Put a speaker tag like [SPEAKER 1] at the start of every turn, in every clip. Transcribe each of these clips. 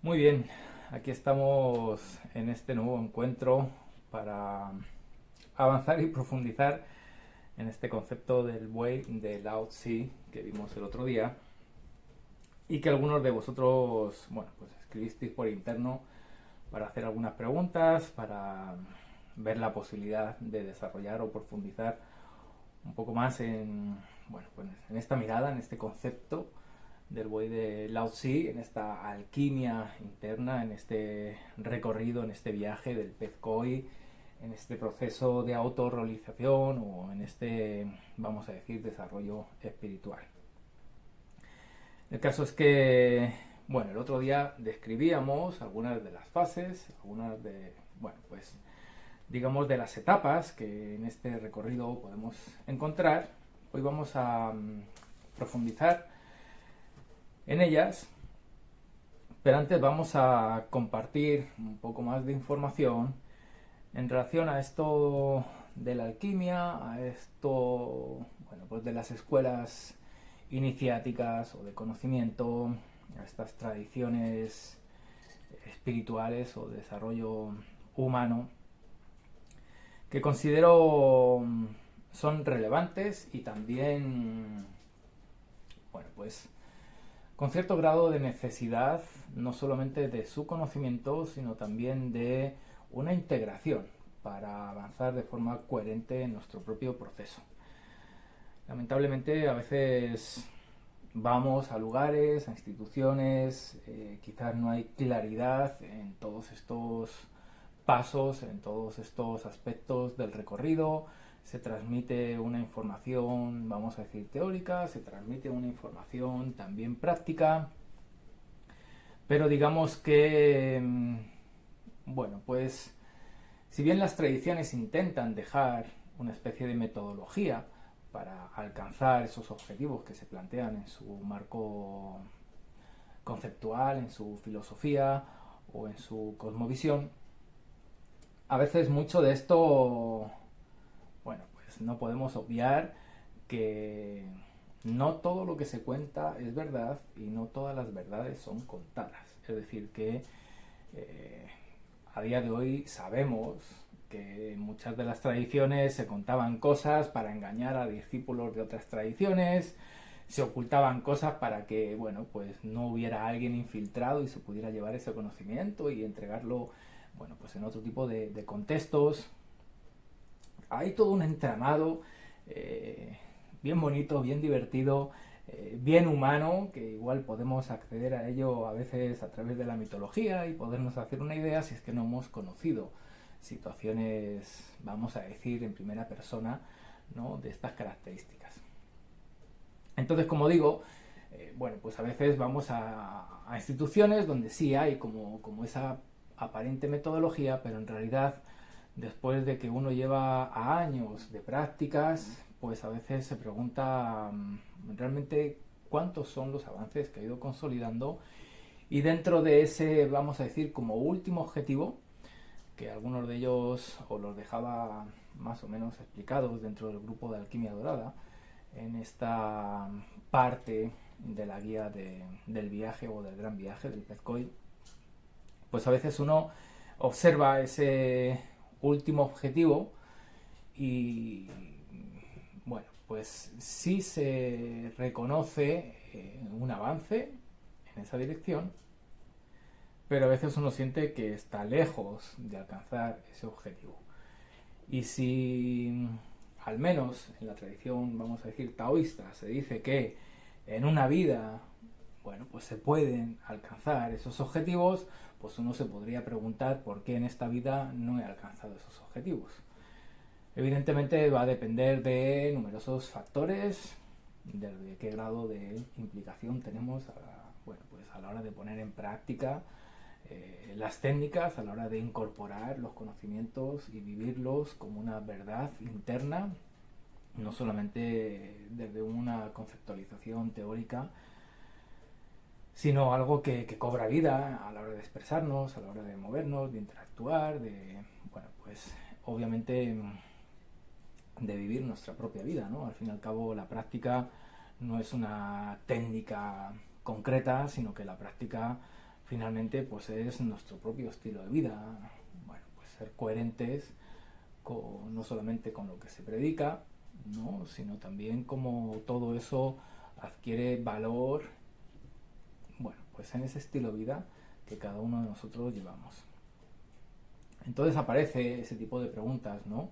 [SPEAKER 1] Muy bien, aquí estamos en este nuevo encuentro para avanzar y profundizar en este concepto del buey de Lao Tzu que vimos el otro día y que algunos de vosotros, bueno, pues escribisteis por interno para hacer algunas preguntas, para ver la posibilidad de desarrollar o profundizar un poco más en, bueno, pues en esta mirada, en este concepto del buey de Lao Tzu, en esta alquimia interna, en este recorrido, en este viaje del pez koi, en este proceso de autorrealización o en este, vamos a decir, desarrollo espiritual. El caso es que, bueno, el otro día describíamos algunas de las fases, algunas de, bueno, pues digamos de las etapas que en este recorrido podemos encontrar. Hoy vamos a profundizar en ellas, pero antes vamos a compartir un poco más de información en relación a esto de la alquimia, a esto, bueno, pues de las escuelas iniciáticas o de conocimiento, a estas tradiciones espirituales o de desarrollo humano que considero son relevantes y también, bueno, pues con cierto grado de necesidad, no solamente de su conocimiento, sino también de una integración para avanzar de forma coherente en nuestro propio proceso. Lamentablemente a veces vamos a lugares, a instituciones, quizás no hay claridad en todos estos pasos, en todos estos aspectos del recorrido, se transmite una información, vamos a decir, teórica, se transmite una información también práctica, pero digamos que, bueno, pues si bien las tradiciones intentan dejar una especie de metodología para alcanzar esos objetivos que se plantean en su marco conceptual, en su filosofía o en su cosmovisión, a veces mucho de esto, bueno, pues no podemos obviar que no todo lo que se cuenta es verdad y no todas las verdades son contadas. Es decir, que eh, a día de hoy sabemos que en muchas de las tradiciones se contaban cosas para engañar a discípulos de otras tradiciones, se ocultaban cosas para que, bueno, pues no hubiera alguien infiltrado y se pudiera llevar ese conocimiento y entregarlo, bueno, pues en otro tipo de contextos. Hay todo un entramado bien bonito, bien divertido, bien humano, que igual podemos acceder a ello a veces a través de la mitología y podernos hacer una idea si es que no hemos conocido situaciones, vamos a decir, en primera persona, ¿no?, de estas características. Entonces, como digo, bueno, pues a veces vamos a instituciones donde sí hay como esa aparente metodología, pero en realidad después de que uno lleva años de prácticas, pues a veces se pregunta realmente cuántos son los avances que ha ido consolidando y dentro de ese, vamos a decir, como último objetivo, que algunos de ellos os los dejaba más o menos explicados dentro del grupo de Alquimia Dorada, en esta parte de la guía del viaje o del gran viaje del pez koi, pues a veces uno observa ese último objetivo y, bueno, pues sí se reconoce un avance en esa dirección, pero a veces uno siente que está lejos de alcanzar ese objetivo. Y si al menos en la tradición, vamos a decir, taoísta, se dice que en una vida, bueno, pues se pueden alcanzar esos objetivos, pues uno se podría preguntar por qué en esta vida no he alcanzado esos objetivos. Evidentemente va a depender de numerosos factores, de qué grado de implicación tenemos bueno, pues a la hora de poner en práctica las técnicas, a la hora de incorporar los conocimientos y vivirlos como una verdad interna, no solamente desde una conceptualización teórica, sino algo que cobra vida a la hora de expresarnos, a la hora de movernos, de interactuar, de, bueno, pues obviamente de vivir nuestra propia vida, ¿no? Al fin y al cabo la práctica no es una técnica concreta, sino que la práctica finalmente pues es nuestro propio estilo de vida. Bueno, pues ser coherentes no solamente con lo que se predica, ¿no? Sino también como todo eso adquiere valor, bueno, pues en ese estilo de vida que cada uno de nosotros llevamos. Entonces aparece ese tipo de preguntas, ¿no?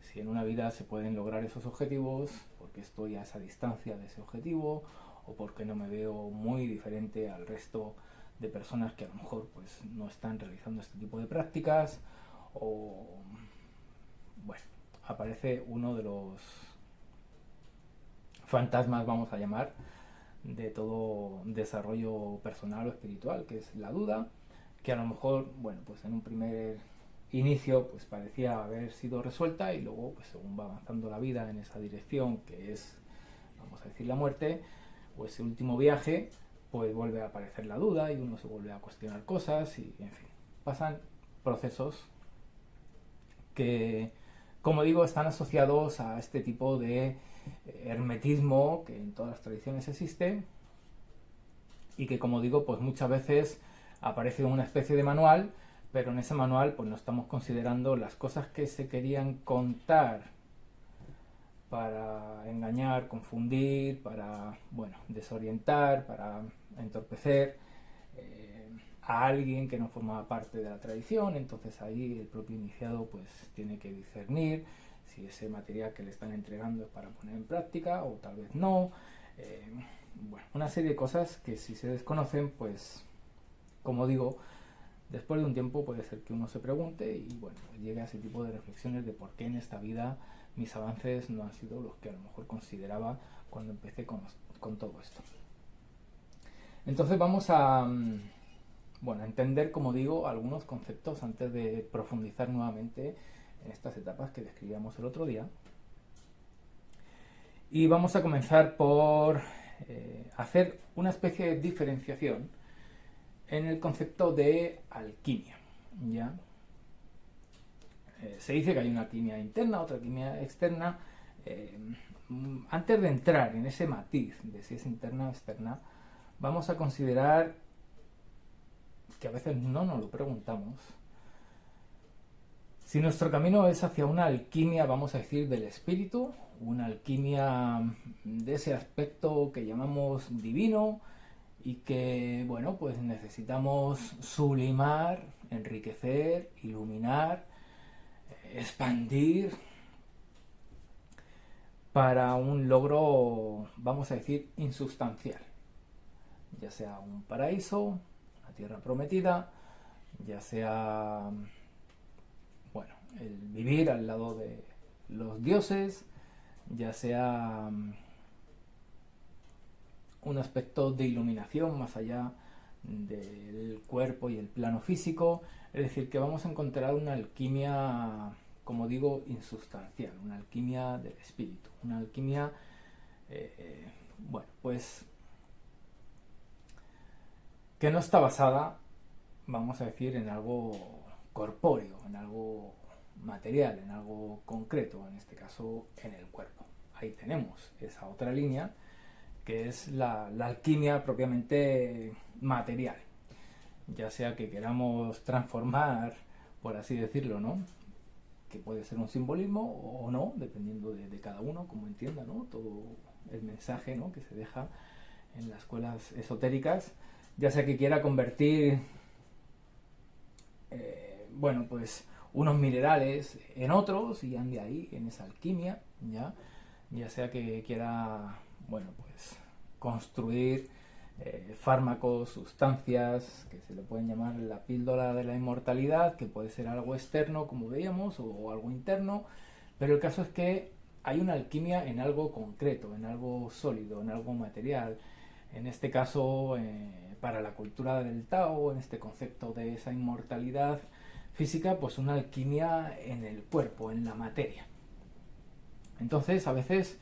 [SPEAKER 1] Si en una vida se pueden lograr esos objetivos, ¿por qué estoy a esa distancia de ese objetivo? ¿O por qué no me veo muy diferente al resto de personas que a lo mejor pues no están realizando este tipo de prácticas? O, bueno, aparece uno de los fantasmas, vamos a llamar, de todo desarrollo personal o espiritual, que es la duda, que a lo mejor, bueno, pues en un primer inicio pues parecía haber sido resuelta y luego pues según va avanzando la vida en esa dirección que es, vamos a decir, la muerte, o ese último viaje, pues vuelve a aparecer la duda y uno se vuelve a cuestionar cosas y, en fin, pasan procesos que, como digo, están asociados a este tipo de hermetismo que en todas las tradiciones existe y que, como digo, pues muchas veces aparece una especie de manual, pero en ese manual pues no estamos considerando las cosas que se querían contar para engañar, confundir, para, bueno, desorientar, para entorpecer a alguien que no formaba parte de la tradición. Entonces ahí el propio iniciado pues tiene que discernir si ese material que le están entregando es para poner en práctica o tal vez no. Bueno, una serie de cosas que si se desconocen, pues, como digo, después de un tiempo puede ser que uno se pregunte y, bueno, llegue a ese tipo de reflexiones de por qué en esta vida mis avances no han sido los que a lo mejor consideraba cuando empecé con todo esto. Entonces vamos a, bueno, entender, como digo, algunos conceptos antes de profundizar nuevamente en estas etapas que describíamos el otro día. Y vamos a comenzar por hacer una especie de diferenciación en el concepto de alquimia, ¿ya? Se dice que hay una alquimia interna, otra alquimia externa. Antes de entrar en ese matiz de si es interna o externa, vamos a considerar que a veces no nos lo preguntamos. Si nuestro camino es hacia una alquimia, vamos a decir, del espíritu, una alquimia de ese aspecto que llamamos divino y que, bueno, pues necesitamos sublimar, enriquecer, iluminar, expandir para un logro, vamos a decir, insustancial, ya sea un paraíso, una tierra prometida, ya sea, bueno, el vivir al lado de los dioses, ya sea un aspecto de iluminación más allá del cuerpo y el plano físico. Es decir, que vamos a encontrar una alquimia, como digo, insustancial, una alquimia del espíritu, una alquimia, bueno, pues que no está basada, vamos a decir, en algo corpóreo, en algo material, en algo concreto, en este caso en el cuerpo. Ahí tenemos esa otra línea que es la alquimia propiamente material, ya sea que queramos transformar, por así decirlo, ¿no? Que puede ser un simbolismo o no, dependiendo de cada uno, como entienda, ¿no? Todo el mensaje, ¿no?, que se deja en las escuelas esotéricas, ya sea que quiera convertir, bueno, pues unos minerales en otros y ande ahí en esa alquimia, ya sea que quiera, bueno, pues construir fármacos, sustancias que se le pueden llamar la píldora de la inmortalidad, que puede ser algo externo, como veíamos, o algo interno, pero el caso es que hay una alquimia en algo concreto, en algo sólido, en algo material. En este caso, para la cultura del Tao, en este concepto de esa inmortalidad física, pues una alquimia en el cuerpo, en la materia. Entonces, a veces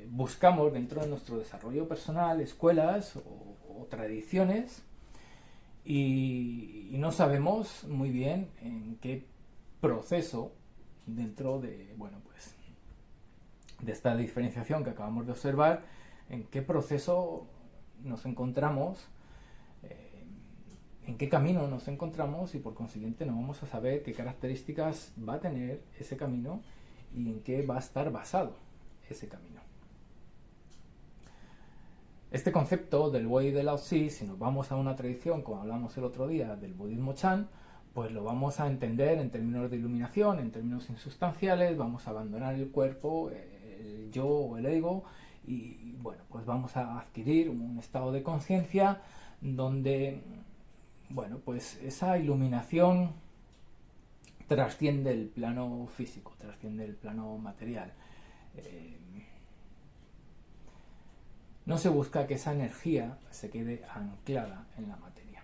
[SPEAKER 1] buscamos dentro de nuestro desarrollo personal escuelas o tradiciones y no sabemos muy bien en qué proceso dentro de, bueno, pues de esta diferenciación que acabamos de observar, en qué proceso nos encontramos en qué camino nos encontramos y por consiguiente no vamos a saber qué características va a tener ese camino y en qué va a estar basado ese camino. Este concepto del Wei de Lao Tzu, si nos vamos a una tradición, como hablamos el otro día, del budismo Chan, pues lo vamos a entender en términos de iluminación, en términos insustanciales, vamos a abandonar el cuerpo, el yo o el ego, y bueno, pues vamos a adquirir un estado de conciencia donde, bueno, pues esa iluminación trasciende el plano físico, trasciende el plano material. No se busca que esa energía se quede anclada en la materia.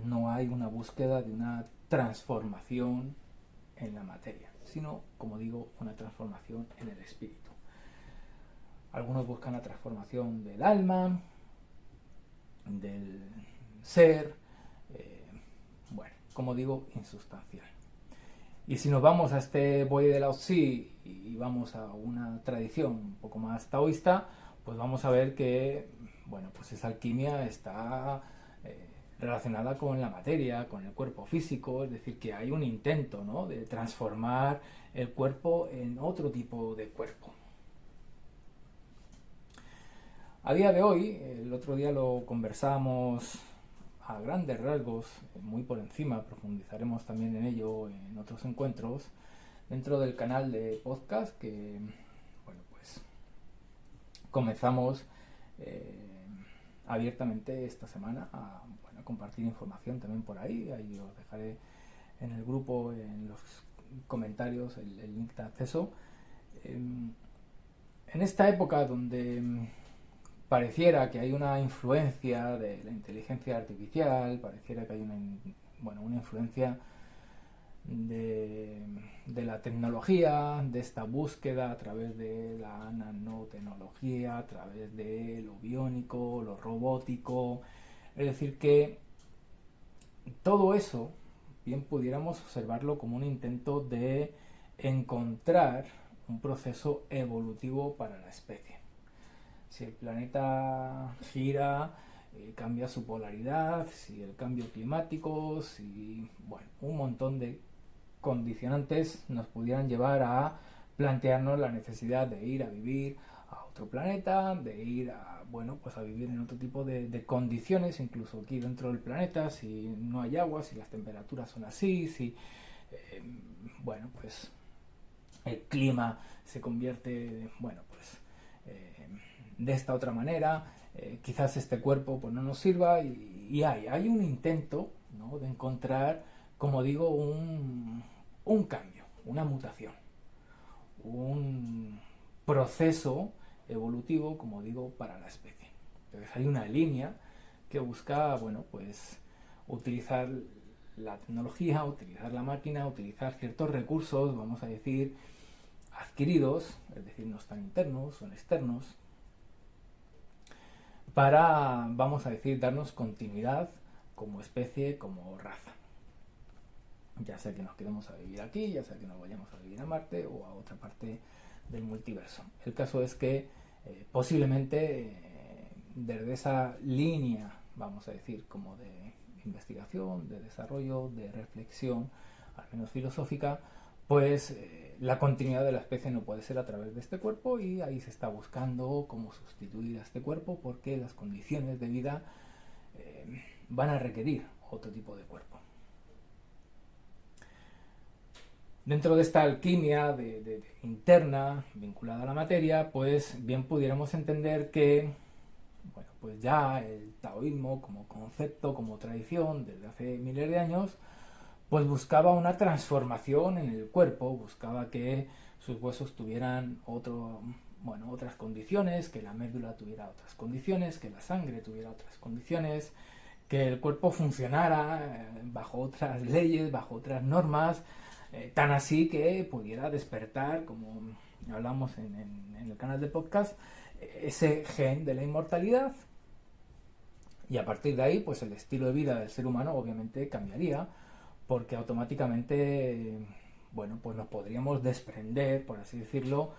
[SPEAKER 1] No hay una búsqueda de una transformación en la materia, sino, como digo, una transformación en el espíritu. Algunos buscan la transformación del alma, del ser, bueno, como digo, insustancial. Y si nos vamos a este Wei de Lao Tzu y vamos a una tradición un poco más taoísta, pues vamos a ver que, bueno, pues esa alquimia está relacionada con la materia, con el cuerpo físico, es decir, que hay un intento, ¿no?, de transformar el cuerpo en otro tipo de cuerpo. A día de hoy, el otro día lo conversamos a grandes rasgos, muy por encima, profundizaremos también en ello en otros encuentros, dentro del canal de podcast que, bueno, pues comenzamos abiertamente esta semana a compartir información también por ahí. Ahí os dejaré en el grupo, en los comentarios, el link de acceso. En esta época donde pareciera que hay una influencia de la inteligencia artificial, pareciera que hay una influencia de la tecnología, de esta búsqueda a través de la nanotecnología, a través de lo biónico, lo robótico. Es decir, que todo eso bien pudiéramos observarlo como un intento de encontrar un proceso evolutivo para la especie. Si el planeta gira, cambia su polaridad, si el cambio climático, si, bueno, un montón de condicionantes nos pudieran llevar a plantearnos la necesidad de ir a vivir a otro planeta, de ir a, bueno, pues a vivir en otro tipo de condiciones, incluso aquí dentro del planeta, si no hay agua, si las temperaturas son así, si, bueno, pues el clima se convierte, bueno, pues de esta otra manera, quizás este cuerpo pues no nos sirva y hay un intento, ¿no?, de encontrar, como digo, un cambio, una mutación, un proceso evolutivo, como digo, para la especie. Entonces hay una línea que busca, bueno, pues utilizar la tecnología, utilizar la máquina, utilizar ciertos recursos, vamos a decir, adquiridos, es decir, no están internos, son externos, para, vamos a decir, darnos continuidad como especie, como raza. Ya sea que nos quedemos a vivir aquí, ya sea que nos vayamos a vivir a Marte o a otra parte del multiverso. El caso es que posiblemente desde esa línea, vamos a decir, como de investigación, de desarrollo, de reflexión, al menos filosófica, pues la continuidad de la especie no puede ser a través de este cuerpo y ahí se está buscando cómo sustituir a este cuerpo porque las condiciones de vida van a requerir otro tipo de cuerpo. Dentro de esta alquimia interna vinculada a la materia, pues bien pudiéramos entender que, bueno, pues ya el taoísmo como concepto, como tradición desde hace miles de años, pues buscaba una transformación en el cuerpo, buscaba que sus huesos tuvieran otras condiciones, que la médula tuviera otras condiciones, que la sangre tuviera otras condiciones, que el cuerpo funcionara bajo otras leyes, bajo otras normas, tan así que pudiera despertar, como hablamos en el canal de podcast, ese gen de la inmortalidad. Y a partir de ahí, pues el estilo de vida del ser humano obviamente cambiaría, porque automáticamente, bueno, pues nos podríamos desprender, por así decirlo,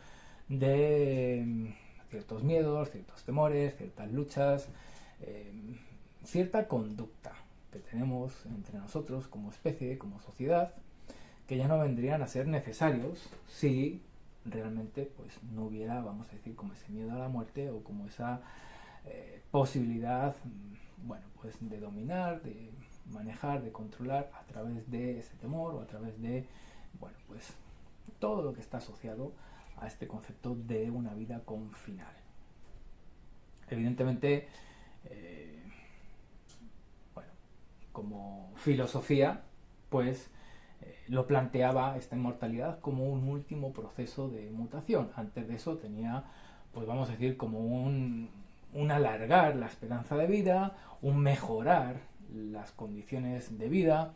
[SPEAKER 1] de ciertos miedos, ciertos temores, ciertas luchas, cierta conducta que tenemos entre nosotros como especie, como sociedad, que ya no vendrían a ser necesarios si realmente pues no hubiera, vamos a decir, como ese miedo a la muerte o como esa posibilidad, bueno, pues de dominar, de manejar, de controlar a través de ese temor o a través de, bueno, pues todo lo que está asociado a este concepto de una vida con final. Evidentemente, bueno, como filosofía, pues lo planteaba esta inmortalidad como un último proceso de mutación. Antes de eso tenía, pues vamos a decir, como un alargar la esperanza de vida, un mejorar las condiciones de vida.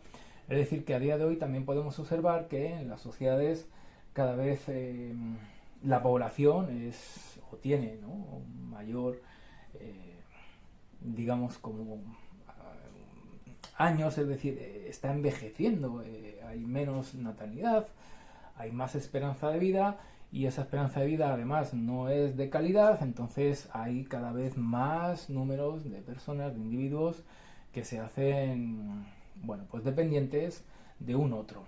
[SPEAKER 1] Es decir, que a día de hoy también podemos observar que en las sociedades cada vez la población es o tiene, ¿no?, mayor, digamos, como años, es decir, está envejeciendo, hay menos natalidad, hay más esperanza de vida y esa esperanza de vida además no es de calidad, entonces hay cada vez más números de personas, de individuos que se hacen, bueno, pues dependientes de un otro.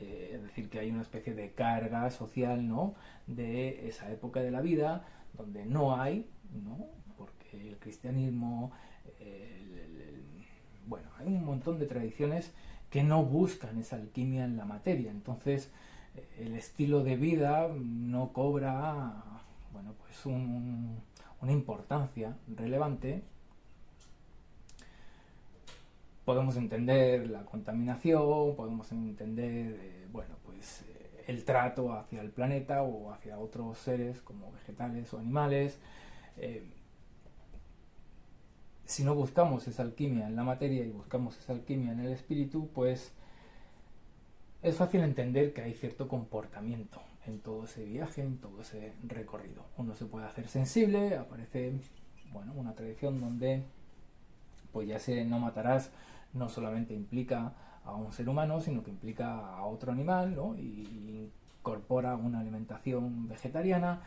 [SPEAKER 1] Es decir, que hay una especie de carga social, ¿no?, de esa época de la vida donde no hay, ¿no?, porque el cristianismo, bueno, hay un montón de tradiciones que no buscan esa alquimia en la materia, entonces el estilo de vida no cobra, bueno, pues una importancia relevante. Podemos entender la contaminación, podemos entender, bueno, pues el trato hacia el planeta o hacia otros seres como vegetales o animales. Si no buscamos esa alquimia en la materia y buscamos esa alquimia en el espíritu, pues es fácil entender que hay cierto comportamiento en todo ese viaje, en todo ese recorrido. Uno se puede hacer sensible, aparece, bueno, una tradición donde pues ya ese no matarás no solamente implica a un ser humano, sino que implica a otro animal, ¿no?, y incorpora una alimentación vegetariana.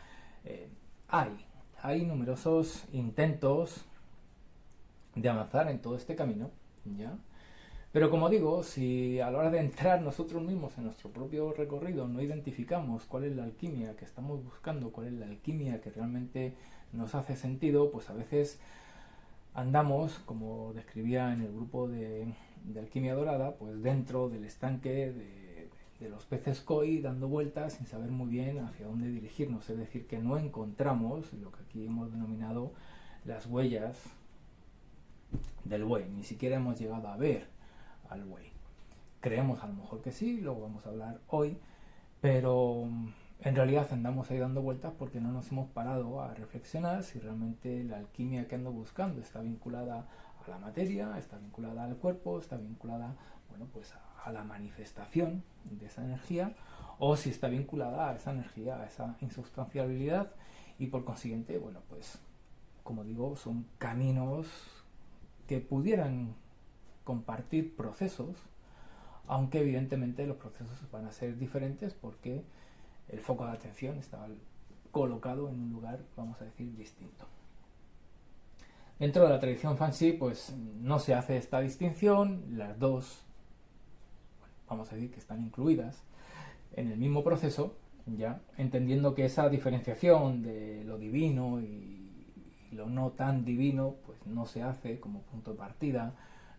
[SPEAKER 1] Hay numerosos intentos de avanzar en todo este camino, ¿ya? Pero como digo, si a la hora de entrar nosotros mismos en nuestro propio recorrido no identificamos cuál es la alquimia que estamos buscando, cuál es la alquimia que realmente nos hace sentido, pues a veces andamos, como describía en el grupo de Alquimia Dorada, pues dentro del estanque de los peces koi, dando vueltas sin saber muy bien hacia dónde dirigirnos. Es decir, que no encontramos lo que aquí hemos denominado las huellas del buey, ni siquiera hemos llegado a ver al buey. Creemos a lo mejor que sí, luego vamos a hablar hoy, pero en realidad andamos ahí dando vueltas porque no nos hemos parado a reflexionar si realmente la alquimia que ando buscando está vinculada a la materia, está vinculada al cuerpo, está vinculada, bueno, pues a la manifestación de esa energía, o si está vinculada a esa energía, a esa insubstancialidad, y por consiguiente, bueno, pues como digo, son caminos que pudieran compartir procesos, aunque evidentemente los procesos van a ser diferentes porque el foco de atención está colocado en un lugar, vamos a decir, distinto. Dentro de la tradición Fanxi, pues no se hace esta distinción, las dos, bueno, vamos a decir que están incluidas en el mismo proceso, ya entendiendo que esa diferenciación de lo divino y lo no tan divino, pues no se hace como punto de partida.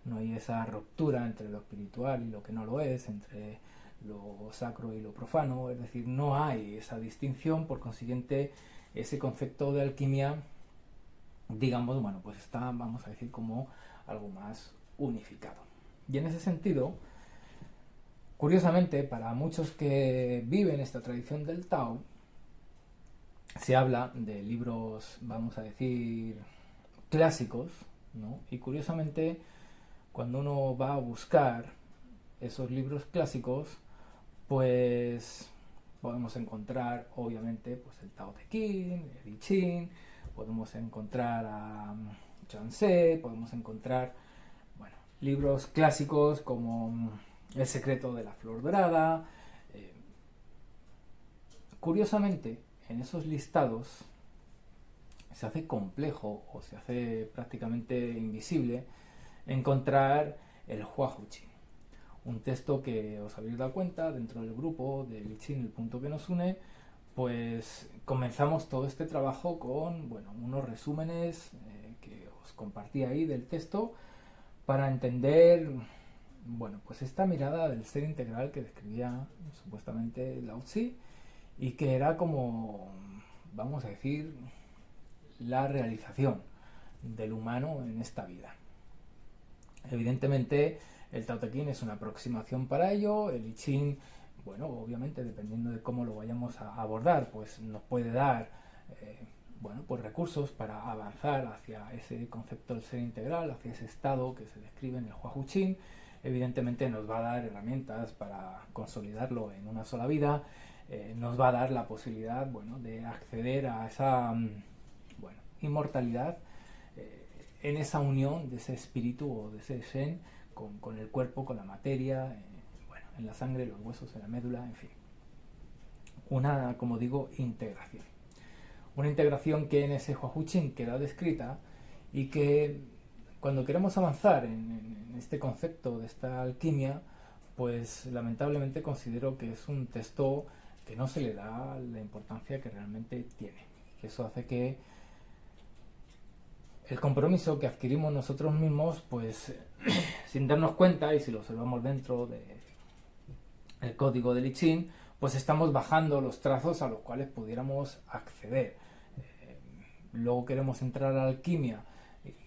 [SPEAKER 1] No hay esa ruptura entre lo espiritual y lo que no lo es, entre lo sacro y lo profano, es decir, no hay esa distinción, por consiguiente, ese concepto de alquimia, digamos, bueno, pues está, vamos a decir, como algo más unificado. Y en ese sentido, curiosamente, para muchos que viven esta tradición del Tao, se habla de libros, vamos a decir, clásicos, ¿no? Y curiosamente, cuando uno va a buscar esos libros clásicos, pues podemos encontrar, obviamente, pues el Tao Te Ching, el I Ching, podemos encontrar a Chuang Tze, podemos encontrar, bueno, libros clásicos como El secreto de la flor dorada. Curiosamente, en esos listados se hace complejo o se hace prácticamente invisible encontrar el Huajuchin. Un texto que os habéis dado cuenta dentro del grupo del I Ching, el punto que nos une, pues comenzamos todo este trabajo con unos resúmenes que os compartí ahí del texto para entender pues esta mirada del ser integral que describía supuestamente Lao Tzu y que era como, vamos a decir, la realización del humano en esta vida. Evidentemente el Tao Te Ching es una aproximación para ello, el I Ching, obviamente dependiendo de cómo lo vayamos a abordar, pues nos puede dar pues recursos para avanzar hacia ese concepto del ser integral, hacia ese estado que se describe en el Huajuchin. Evidentemente nos va a dar herramientas para consolidarlo en una sola vida, nos va a dar la posibilidad de acceder a esa inmortalidad, en esa unión de ese espíritu o de ese Shen con el cuerpo, con la materia, en la sangre, los huesos, en la médula, en fin. Una, como digo, integración. Una integración que en ese Huajuchin queda descrita y que cuando queremos avanzar en este concepto de esta alquimia, pues lamentablemente considero que es un texto que no se le da la importancia que realmente tiene. Que eso hace que el compromiso que adquirimos nosotros mismos, pues sin darnos cuenta, y si lo observamos dentro del código del I Ching, pues estamos bajando los trazos a los cuales pudiéramos acceder. Luego queremos entrar a la alquimia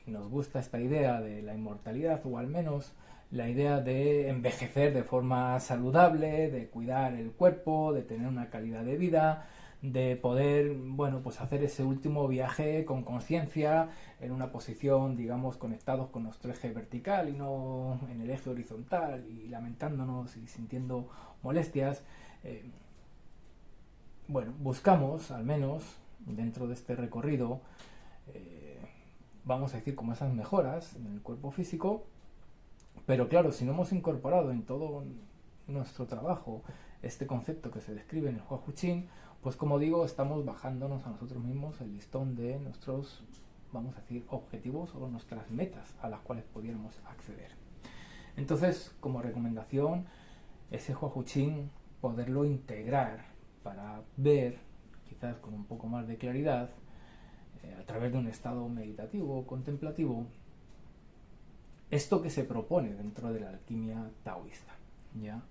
[SPEAKER 1] y nos gusta esta idea de la inmortalidad, o al menos la idea de envejecer de forma saludable, de cuidar el cuerpo, de tener una calidad de vida, de poder, pues hacer ese último viaje con conciencia, en una posición, digamos, conectados con nuestro eje vertical y no en el eje horizontal, y lamentándonos y sintiendo molestias. Buscamos, al menos, dentro de este recorrido, vamos a decir, como esas mejoras en el cuerpo físico, pero claro, si no hemos incorporado en todo nuestro trabajo este concepto que se describe en el Huajuchin, pues como digo, estamos bajándonos a nosotros mismos el listón de nuestros, vamos a decir, objetivos o nuestras metas a las cuales pudiéramos acceder. Entonces, como recomendación, ese Huajuchin, poderlo integrar para ver, quizás con un poco más de claridad, a través de un estado meditativo o contemplativo, esto que se propone dentro de la alquimia taoísta, ¿ya?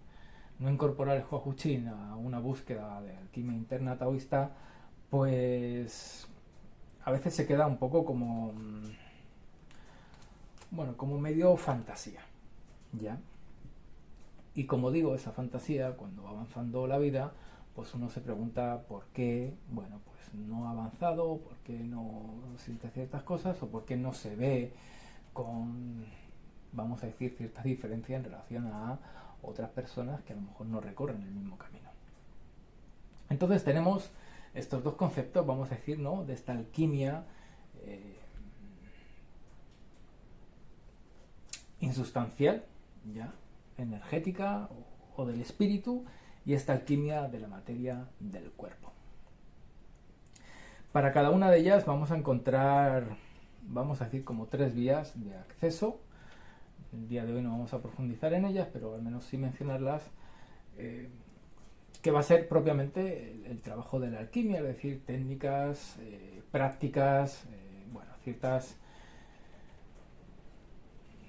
[SPEAKER 1] No incorporar el Huajuchin a una búsqueda de alquimia interna taoísta, pues a veces se queda un poco como como medio fantasía, ¿ya? Y como digo, esa fantasía, cuando va avanzando la vida, pues uno se pregunta por qué, pues no ha avanzado, por qué no siente ciertas cosas, o por qué no se ve con, vamos a decir, cierta diferencia en relación a otras personas que a lo mejor no recorren el mismo camino. Entonces tenemos estos dos conceptos, vamos a decir, ¿no?, de esta alquimia insustancial, ya, energética o del espíritu, y esta alquimia de la materia del cuerpo. Para cada una de ellas vamos a encontrar, vamos a decir, como 3 vías de acceso. El día de hoy no vamos a profundizar en ellas, pero al menos sí mencionarlas, que va a ser propiamente el trabajo de la alquimia, es decir, técnicas, prácticas, ciertas,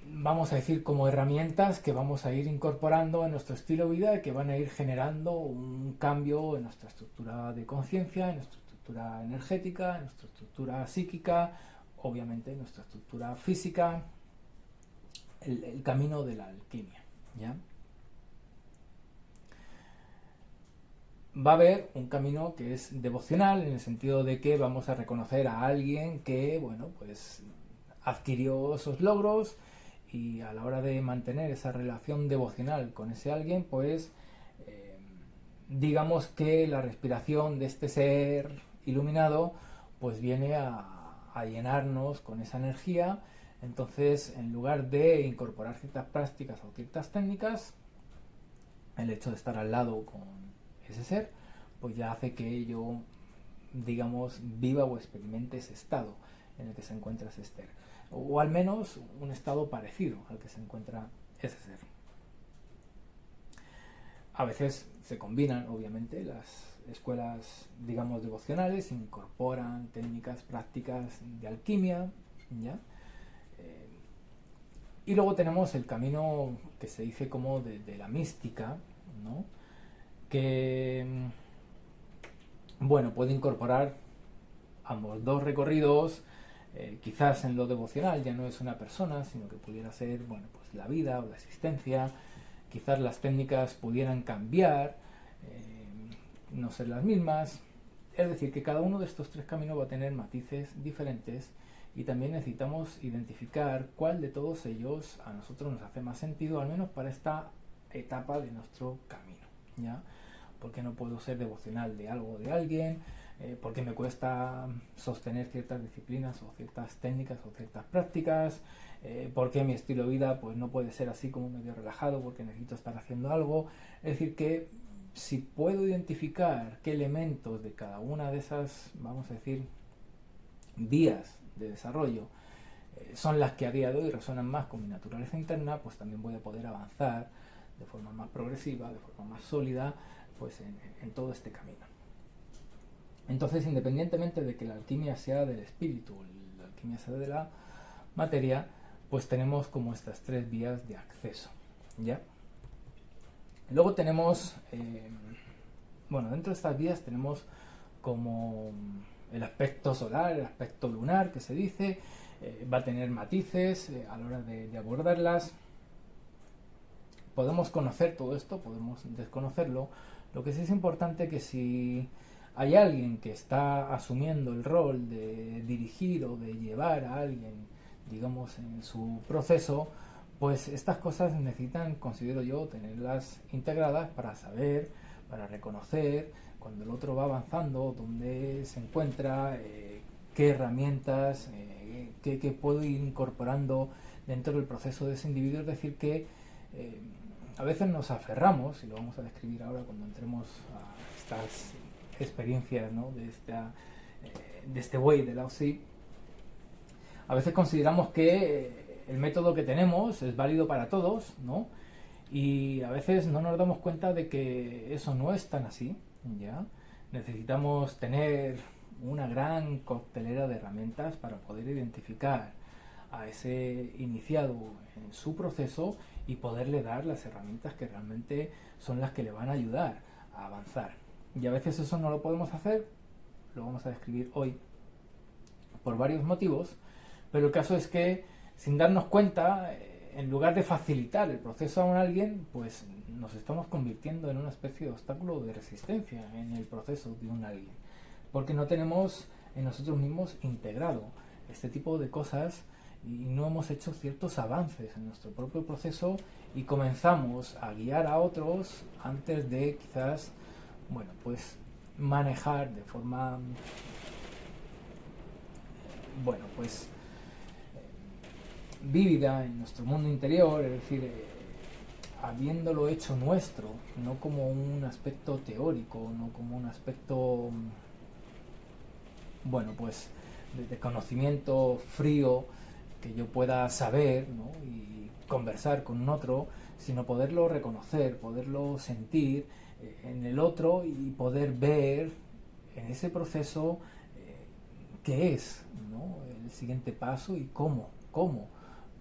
[SPEAKER 1] vamos a decir, como herramientas que vamos a ir incorporando en nuestro estilo de vida y que van a ir generando un cambio en nuestra estructura de conciencia, en nuestra estructura energética, en nuestra estructura psíquica, obviamente en nuestra estructura física, el camino de la alquimia, ¿ya? Va a haber un camino que es devocional, en el sentido de que vamos a reconocer a alguien que, pues adquirió esos logros, y a la hora de mantener esa relación devocional con ese alguien, pues digamos que la respiración de este ser iluminado pues viene a llenarnos con esa energía. Entonces, en lugar de incorporar ciertas prácticas o ciertas técnicas, el hecho de estar al lado con ese ser, pues ya hace que yo, digamos, viva o experimente ese estado en el que se encuentra ese ser. o al menos un estado parecido al que se encuentra ese ser. A veces se combinan, obviamente, las escuelas, digamos, devocionales, incorporan técnicas prácticas de alquimia, ¿ya? Y luego tenemos el camino que se dice como de la mística, ¿no? Que, bueno, puede incorporar ambos dos recorridos. Quizás en lo devocional ya no es una persona, sino que pudiera ser, bueno, pues la vida o la existencia. Quizás las técnicas pudieran cambiar, no ser las mismas. Es decir, que cada uno de estos tres caminos va a tener matices diferentes y también necesitamos identificar cuál de todos ellos a nosotros nos hace más sentido, al menos para esta etapa de nuestro camino, ¿ya? Porque no puedo ser devocional de algo o de alguien, porque me cuesta sostener ciertas disciplinas o ciertas técnicas o ciertas prácticas, porque mi estilo de vida pues no puede ser así como medio relajado porque necesito estar haciendo algo. Es decir, que si puedo identificar qué elementos de cada una de esas, vamos a decir, vías de desarrollo son las que a día de hoy resuenan más con mi naturaleza interna, pues también voy a poder avanzar de forma más progresiva, de forma más sólida, pues en todo este camino. Entonces, independientemente de que la alquimia sea del espíritu, la alquimia sea de la materia, pues tenemos como estas tres vías de acceso, ¿ya? Luego tenemos, bueno, dentro de estas vías tenemos como el aspecto solar, el aspecto lunar, que se dice, va a tener matices a la hora de abordarlas. Podemos conocer todo esto, podemos desconocerlo. Lo que sí es importante que si hay alguien que está asumiendo el rol de dirigir o de llevar a alguien, digamos, en su proceso, pues estas cosas necesitan, considero yo, tenerlas integradas para saber, para reconocer cuando el otro va avanzando, dónde se encuentra, qué herramientas, qué puedo ir incorporando dentro del proceso de ese individuo. Es decir, que a veces nos aferramos, y lo vamos a describir ahora cuando entremos a estas experiencias, ¿no?, de este Wei de Lao Tzu. A veces consideramos que el método que tenemos es válido para todos, ¿no? Y a veces no nos damos cuenta de que eso no es tan así, ¿ya? Necesitamos tener una gran coctelera de herramientas para poder identificar a ese iniciado en su proceso y poderle dar las herramientas que realmente son las que le van a ayudar a avanzar. Y a veces eso no lo podemos hacer, lo vamos a describir hoy por varios motivos, pero el caso es que sin darnos cuenta, en lugar de facilitar el proceso a alguien, pues nos estamos convirtiendo en una especie de obstáculo de resistencia en el proceso de un alguien, porque no tenemos en nosotros mismos integrado este tipo de cosas y no hemos hecho ciertos avances en nuestro propio proceso y comenzamos a guiar a otros antes de quizás, bueno, pues manejar de forma, bueno, pues vívida en nuestro mundo interior, es decir, habiéndolo hecho nuestro, no como un aspecto teórico, no como un aspecto, bueno, pues de conocimiento frío que yo pueda saber, ¿no?, y conversar con un otro, sino poderlo reconocer, poderlo sentir en el otro y poder ver en ese proceso qué es, ¿no?, el siguiente paso y cómo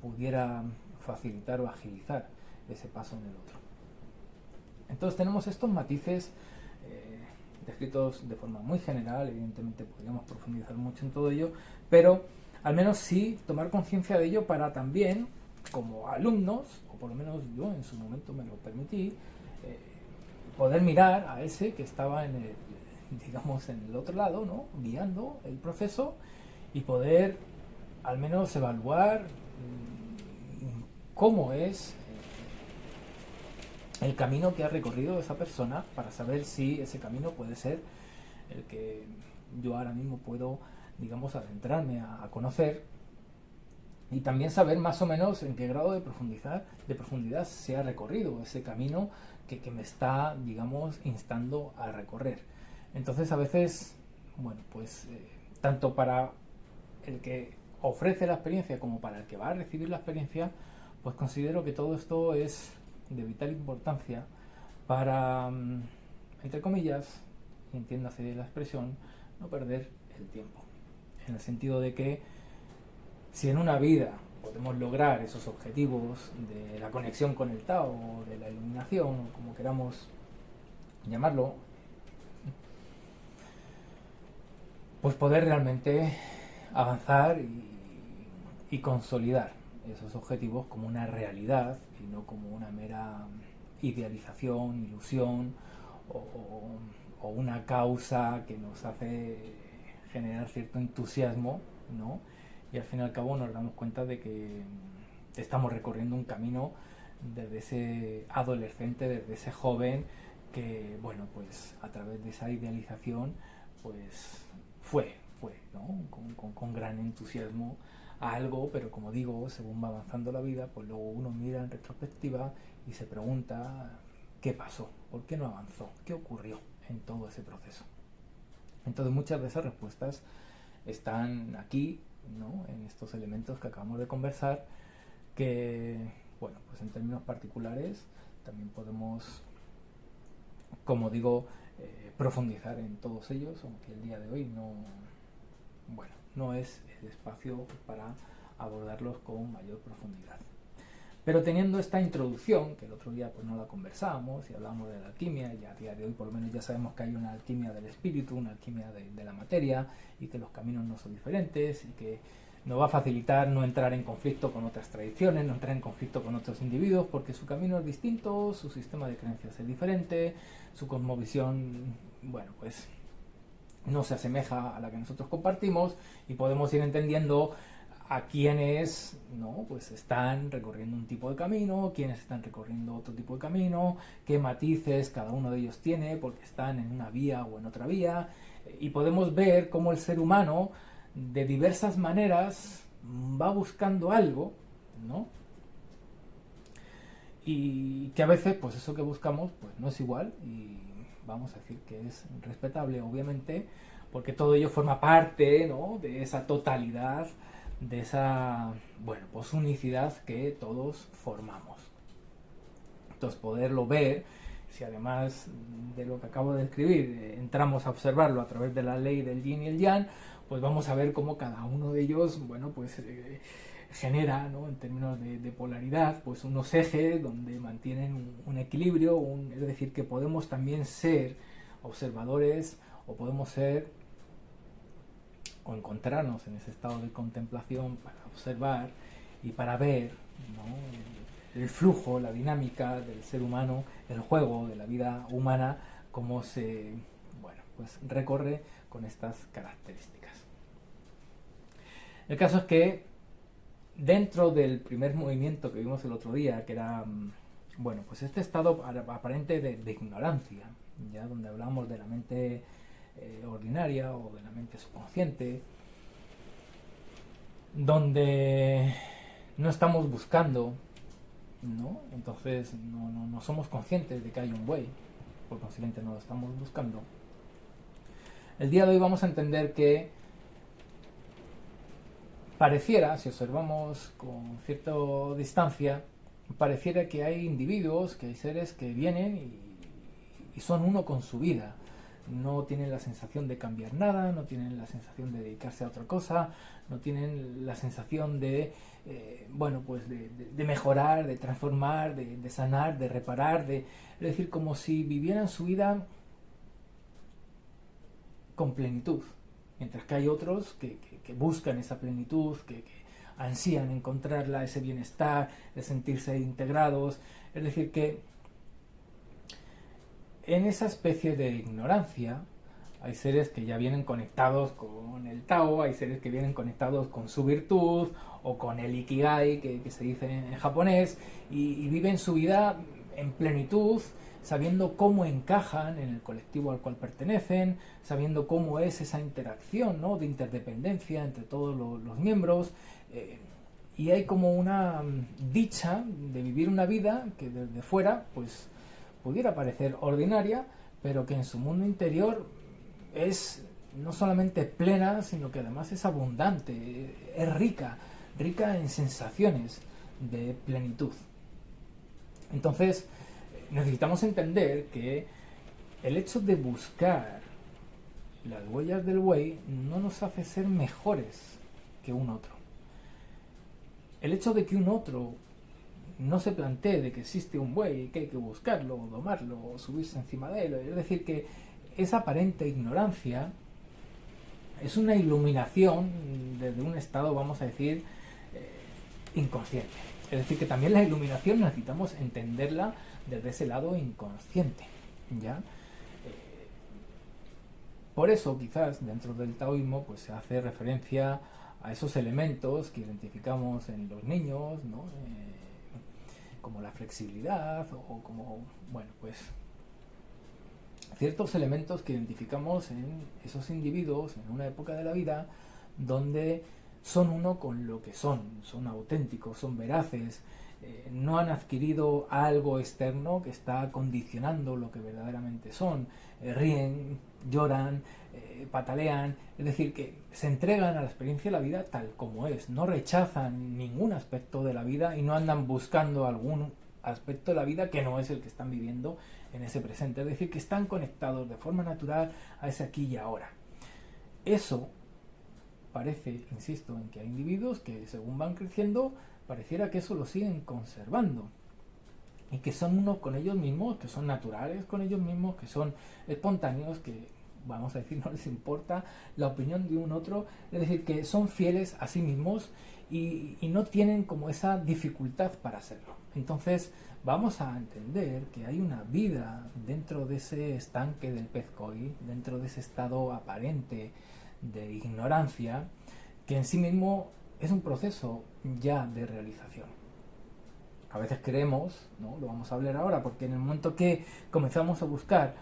[SPEAKER 1] pudiera facilitar o agilizar ese paso en el otro. Entonces tenemos estos matices descritos de forma muy general. Evidentemente podríamos profundizar mucho en todo ello, pero al menos sí tomar conciencia de ello para también, como alumnos, o por lo menos yo en su momento me lo permití, poder mirar a ese que estaba en el, digamos, en el otro lado, ¿no?, guiando el proceso, y poder al menos evaluar cómo es el camino que ha recorrido esa persona, para saber si ese camino puede ser el que yo ahora mismo puedo, digamos, adentrarme a conocer, y también saber más o menos en qué grado de profundidad se ha recorrido ese camino que me está, digamos, instando a recorrer. Entonces a veces, bueno, pues tanto para el que ofrece la experiencia como para el que va a recibir la experiencia, pues considero que todo esto es de vital importancia para, entre comillas, entiéndase la expresión, no perder el tiempo. En el sentido de que si en una vida podemos lograr esos objetivos de la conexión con el Tao, o de la iluminación, o como queramos llamarlo, pues poder realmente avanzar y consolidar esos objetivos como una realidad y no como una mera idealización, ilusión o una causa que nos hace generar cierto entusiasmo, ¿no? Y al fin y al cabo nos damos cuenta de que estamos recorriendo un camino desde ese adolescente, desde ese joven que, bueno, pues a través de esa idealización, pues fue, ¿no? Con gran entusiasmo a algo, pero como digo, según va avanzando la vida, pues luego uno mira en retrospectiva y se pregunta qué pasó, por qué no avanzó, qué ocurrió en todo ese proceso. Entonces muchas de esas respuestas están aquí, ¿no? En estos elementos que acabamos de conversar, que, bueno, pues en términos particulares también podemos, como digo, profundizar en todos ellos, aunque el día de hoy no es el espacio para abordarlos con mayor profundidad. Pero teniendo esta introducción, que el otro día pues no la conversábamos y hablábamos de la alquimia, y a día de hoy por lo menos ya sabemos que hay una alquimia del espíritu, una alquimia de la materia, y que los caminos no son diferentes, y que nos va a facilitar no entrar en conflicto con otras tradiciones, no entrar en conflicto con otros individuos, porque su camino es distinto, su sistema de creencias es diferente, su cosmovisión, bueno, pues no se asemeja a la que nosotros compartimos, y podemos ir entendiendo a quienes, ¿no?, pues están recorriendo un tipo de camino, quienes están recorriendo otro tipo de camino, qué matices cada uno de ellos tiene porque están en una vía o en otra vía, y podemos ver cómo el ser humano de diversas maneras va buscando algo, ¿no? Y que a veces pues eso que buscamos pues no es igual, y vamos a decir que es respetable, obviamente, porque todo ello forma parte, ¿no?, de esa totalidad, de esa, bueno, pues unicidad que todos formamos. Entonces poderlo ver, si además de lo que acabo de describir entramos a observarlo a través de la ley del yin y el yang, pues vamos a ver cómo cada uno de ellos, bueno, pues genera, ¿no?, en términos de polaridad, pues unos ejes donde mantienen un equilibrio, es decir, que podemos también ser observadores, o podemos ser o encontrarnos en ese estado de contemplación para observar y para ver, ¿no?, el flujo, la dinámica del ser humano, el juego de la vida humana, cómo se, bueno, pues recorre con estas características. El caso es que dentro del primer movimiento que vimos el otro día, que era, bueno, pues este estado aparente de ignorancia, ya donde hablamos de la mente ordinaria o de la mente subconsciente, donde no estamos buscando, ¿no? Entonces no somos conscientes de que hay un way, por consiguiente no lo estamos buscando. El día de hoy vamos a entender que pareciera, si observamos con cierta distancia, pareciera que hay individuos, que hay seres que vienen y son uno con su vida. No tienen la sensación de cambiar nada, no tienen la sensación de dedicarse a otra cosa, no tienen la sensación de, bueno, pues de mejorar, de transformar, de sanar, de reparar, es decir, como si vivieran su vida con plenitud. Mientras que hay otros que buscan esa plenitud, que ansían encontrarla, ese bienestar, de sentirse integrados. Es decir, que en esa especie de ignorancia hay seres que ya vienen conectados con el Tao, hay seres que vienen conectados con su virtud o con el Ikigai, que se dice en japonés, y viven su vida en plenitud, sabiendo cómo encajan en el colectivo al cual pertenecen, sabiendo cómo es esa interacción, ¿no?, de interdependencia entre todos los miembros, y hay como una dicha de vivir una vida que desde fuera pues pudiera parecer ordinaria, pero que en su mundo interior es no solamente plena, sino que además es abundante, es rica en sensaciones de plenitud. Entonces, necesitamos entender que el hecho de buscar las huellas del buey no nos hace ser mejores que un otro. El hecho de que un otro no se plantee de que existe un buey y que hay que buscarlo, domarlo, o subirse encima de él, es decir, que esa aparente ignorancia es una iluminación desde un estado, vamos a decir, inconsciente. Es decir, que también la iluminación necesitamos entenderla desde ese lado inconsciente, ¿ya? Por eso, quizás, dentro del taoísmo, pues se hace referencia a esos elementos que identificamos en los niños, ¿no? Como la flexibilidad o como, bueno, pues ciertos elementos que identificamos en esos individuos en una época de la vida donde son uno con lo que son auténticos, son veraces, no han adquirido algo externo que está condicionando lo que verdaderamente son, ríen, lloran, patalean, es decir, que se entregan a la experiencia de la vida tal como es, no rechazan ningún aspecto de la vida y no andan buscando algún aspecto de la vida que no es el que están viviendo en ese presente, es decir, que están conectados de forma natural a ese aquí y ahora. Eso parece, insisto, en que hay individuos que según van creciendo pareciera que eso lo siguen conservando y que son unos con ellos mismos, que son naturales con ellos mismos, que son espontáneos, que vamos a decir no les importa la opinión de un otro, es decir, que son fieles a sí mismos y no tienen como esa dificultad para hacerlo. Entonces vamos a entender que hay una vida dentro de ese estanque del pez koi, dentro de ese estado aparente de ignorancia, que en sí mismo es un proceso ya de realización. A veces creemos, ¿no? Lo vamos a hablar ahora, porque en el momento que comenzamos a buscar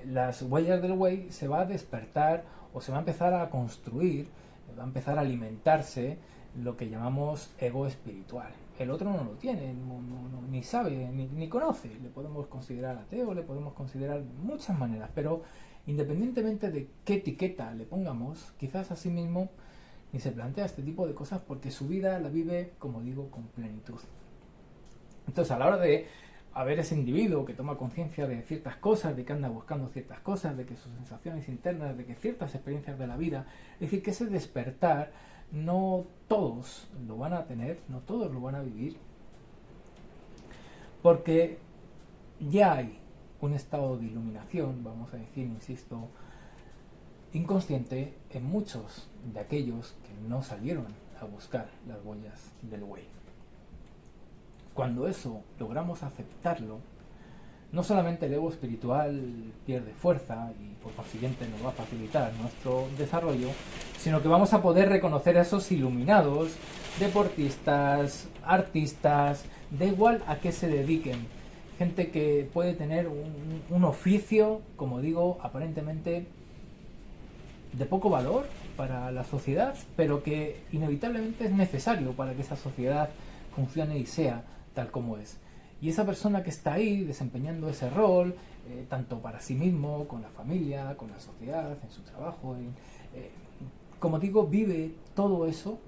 [SPEAKER 1] las huellas del buey, se va a despertar o se va a empezar a construir, va a empezar a alimentarse lo que llamamos ego espiritual. El otro no lo tiene, ni sabe, ni conoce. Le podemos considerar ateo, le podemos considerar muchas maneras, pero independientemente de qué etiqueta le pongamos, quizás a sí mismo ni se plantea este tipo de cosas porque su vida la vive, como digo, con plenitud. Entonces, a la hora de haber ese individuo que toma conciencia de ciertas cosas, de que anda buscando ciertas cosas, de que sus sensaciones internas, de que ciertas experiencias de la vida, es decir, que ese despertar no todos lo van a tener, no todos lo van a vivir, porque ya hay un estado de iluminación, vamos a decir, insisto, inconsciente en muchos de aquellos que no salieron a buscar las huellas del buey. Cuando eso logramos aceptarlo, no solamente el ego espiritual pierde fuerza y por consiguiente nos va a facilitar nuestro desarrollo, sino que vamos a poder reconocer a esos iluminados, deportistas, artistas, da igual a qué se dediquen, gente que puede tener un oficio, como digo, aparentemente de poco valor para la sociedad, pero que inevitablemente es necesario para que esa sociedad funcione y sea tal como es. Y esa persona que está ahí desempeñando ese rol, tanto para sí mismo, con la familia, con la sociedad, en su trabajo, como digo, vive todo eso